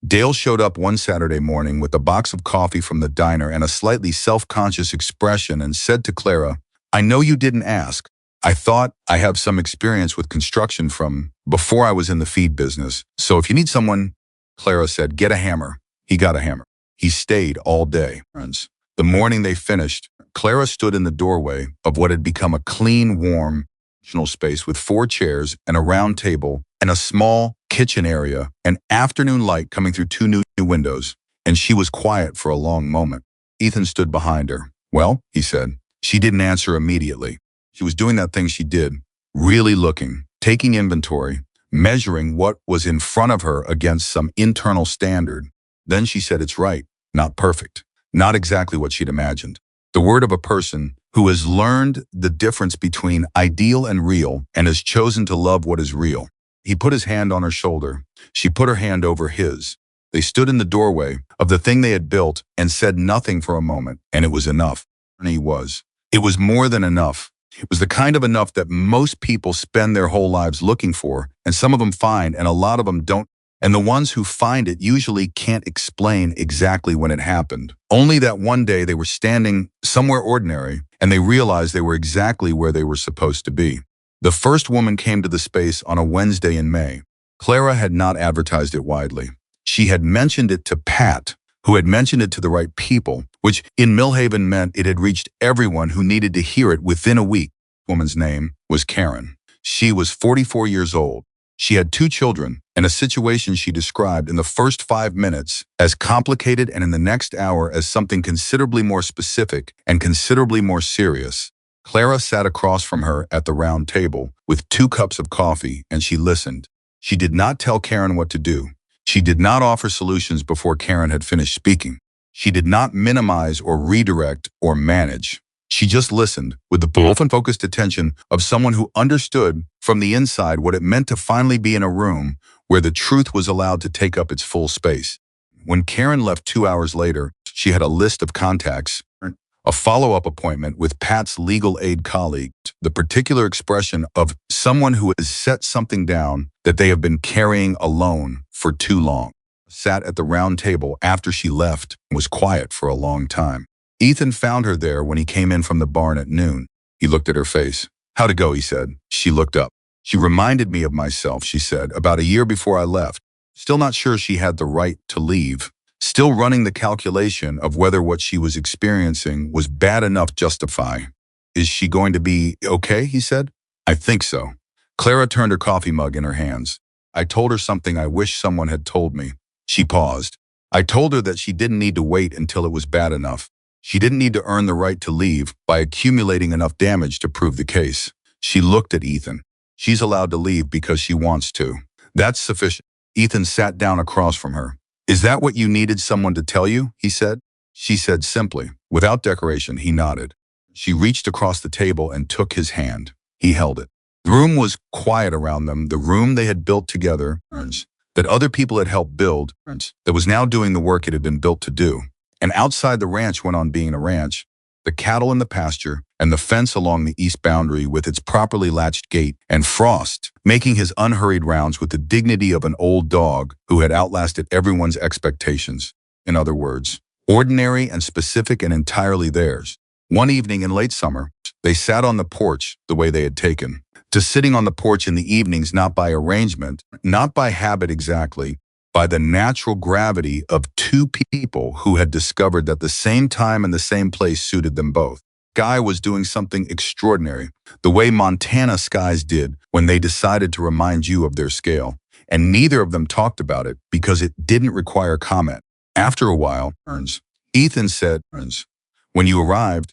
Dale showed up one Saturday morning with a box of coffee from the diner and a slightly self-conscious expression and said to Clara, "I know you didn't ask. I thought I have some experience with construction from before I was in the feed business. So if you need someone," Clara said, "get a hammer." He got a hammer. He stayed all day. The morning they finished, Clara stood in the doorway of what had become a clean, warm, functional space with 4 chairs and a round table and a small kitchen area, and afternoon light coming through 2 new windows, and she was quiet for a long moment. Ethan stood behind her. "Well," he said. She didn't answer immediately. She was doing that thing she did, really looking, taking inventory, measuring what was in front of her against some internal standard. Then she said, "It's right, not perfect, not exactly what she'd imagined." The word of a person who has learned the difference between ideal and real and has chosen to love what is real. He put his hand on her shoulder. She put her hand over his. They stood in the doorway of the thing they had built and said nothing for a moment, and it was enough. And he was. It was more than enough. It was the kind of enough that most people spend their whole lives looking for, and some of them find, and a lot of them don't. And the ones who find it usually can't explain exactly when it happened. Only that one day they were standing somewhere ordinary, and they realized they were exactly where they were supposed to be. The first woman came to the space on a Wednesday in May. Clara had not advertised it widely. She had mentioned it to Pat, who had mentioned it to the right people, which in Millhaven meant it had reached everyone who needed to hear it within a week. The woman's name was Karen. She was 44 years old. She had 2 children and a situation she described in the first 5 minutes as complicated and in the next hour as something considerably more specific and considerably more serious. Clara sat across from her at the round table with 2 cups of coffee, and she listened. She did not tell Karen what to do. She did not offer solutions before Karen had finished speaking. She did not minimize or redirect or manage. She just listened with the often focused attention of someone who understood from the inside what it meant to finally be in a room where the truth was allowed to take up its full space. When Karen left 2 hours later, she had a list of contacts, a follow-up appointment with Pat's legal aid colleague, the particular expression of someone who has set something down that they have been carrying alone for too long. Sat at the round table after she left and was quiet for a long time. Ethan found her there when he came in from the barn at noon. He looked at her face. "How'd it go?" he said. She looked up. "She reminded me of myself," she said, "about a year before I left. Still not sure she had the right to leave. Still running the calculation of whether what she was experiencing was bad enough to justify." "Is she going to be okay?" he said. "I think so." Clara turned her coffee mug in her hands. "I told her something I wish someone had told me." She paused. "I told her that she didn't need to wait until it was bad enough. She didn't need to earn the right to leave by accumulating enough damage to prove the case." She looked at Ethan. "She's allowed to leave because she wants to. That's sufficient." Ethan sat down across from her. "Is that what you needed someone to tell you?" he said. She said simply. Without decoration, he nodded. She reached across the table and took his hand. He held it. The room was quiet around them, the room they had built together, that other people had helped build, that was now doing the work it had been built to do. And outside the ranch went on being a ranch, the cattle in the pasture, and the fence along the east boundary with its properly latched gate, and Frost, making his unhurried rounds with the dignity of an old dog who had outlasted everyone's expectations. In other words, ordinary and specific and entirely theirs. One evening in late summer, they sat on the porch the way they had taken to sitting on the porch in the evenings, not by arrangement, not by habit exactly, by the natural gravity of 2 people who had discovered that the same time and the same place suited them both. sky was doing something extraordinary, the way Montana skies did when they decided to remind you of their scale. And neither of them talked about it because it didn't require comment. After a while, Ethan said, when you arrived,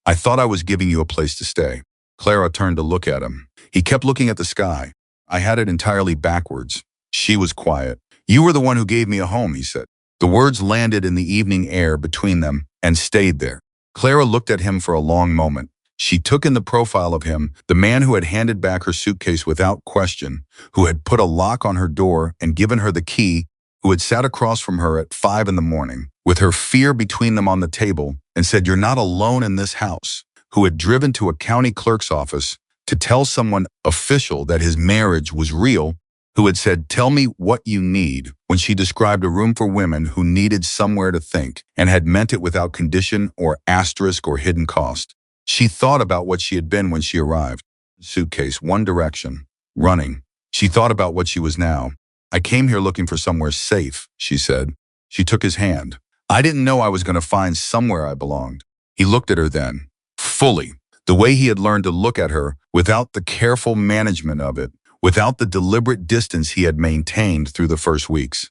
I thought I was giving you a place to stay. Clara turned to look at him. He kept looking at the sky. I had it entirely backwards. She was quiet. You were the one who gave me a home, he said. The words landed in the evening air between them and stayed there. Clara looked at him for a long moment. She took in the profile of him, the man who had handed back her suitcase without question, who had put a lock on her door and given her the key, who had sat across from her at 5 in the morning, with her fear between them on the table, and said, "You're not alone in this house," who had driven to a county clerk's office to tell someone official that his marriage was real, who had said, "Tell me what you need," when she described a room for women who needed somewhere to think, and had meant it without condition or asterisk or hidden cost. She thought about what she had been when she arrived. Suitcase, one direction, running. She thought about what she was now. "I came here looking for somewhere safe," she said. She took his hand. "I didn't know I was going to find somewhere I belonged." He looked at her then, fully, the way he had learned to look at her, without the careful management of it, without the deliberate distance he had maintained through the first weeks.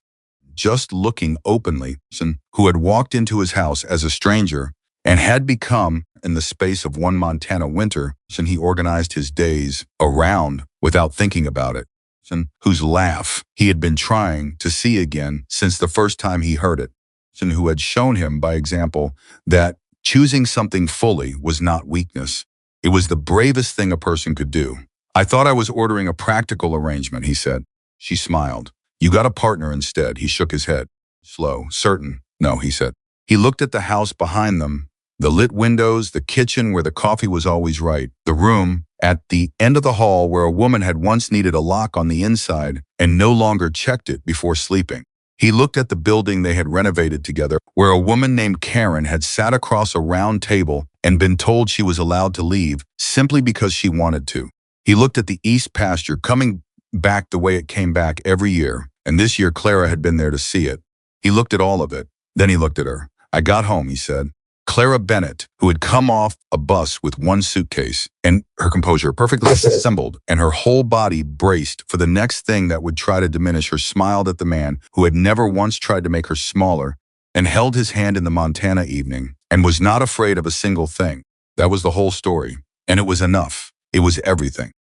Just looking openly, who had walked into his house as a stranger and had become, in the space of one Montana winter, and he organized his days around without thinking about it, whose laugh he had been trying to see again since the first time he heard it, and who had shown him by example that choosing something fully was not weakness. It was the bravest thing a person could do. "I thought I was ordering a practical arrangement," he said. She smiled. "You got a partner instead." He shook his head. "Slow, certain." "No," he said. He looked at the house behind them, the lit windows, the kitchen where the coffee was always right, the room at the end of the hall where a woman had once needed a lock on the inside and no longer checked it before sleeping. He looked at the building they had renovated together, where a woman named Karen had sat across a round table and been told she was allowed to leave simply because she wanted to. He looked at the east pasture coming back the way it came back every year, and this year Clara had been there to see it. He looked at all of it. Then he looked at her. "I got home," he said. Clara Bennett, who had come off a bus with one suitcase, and her composure perfectly assembled, and her whole body braced for the next thing that would try to diminish her, smiled at the man who had never once tried to make her smaller, and held his hand in the Montana evening, and was not afraid of a single thing. That was the whole story, and it was enough. It was everything.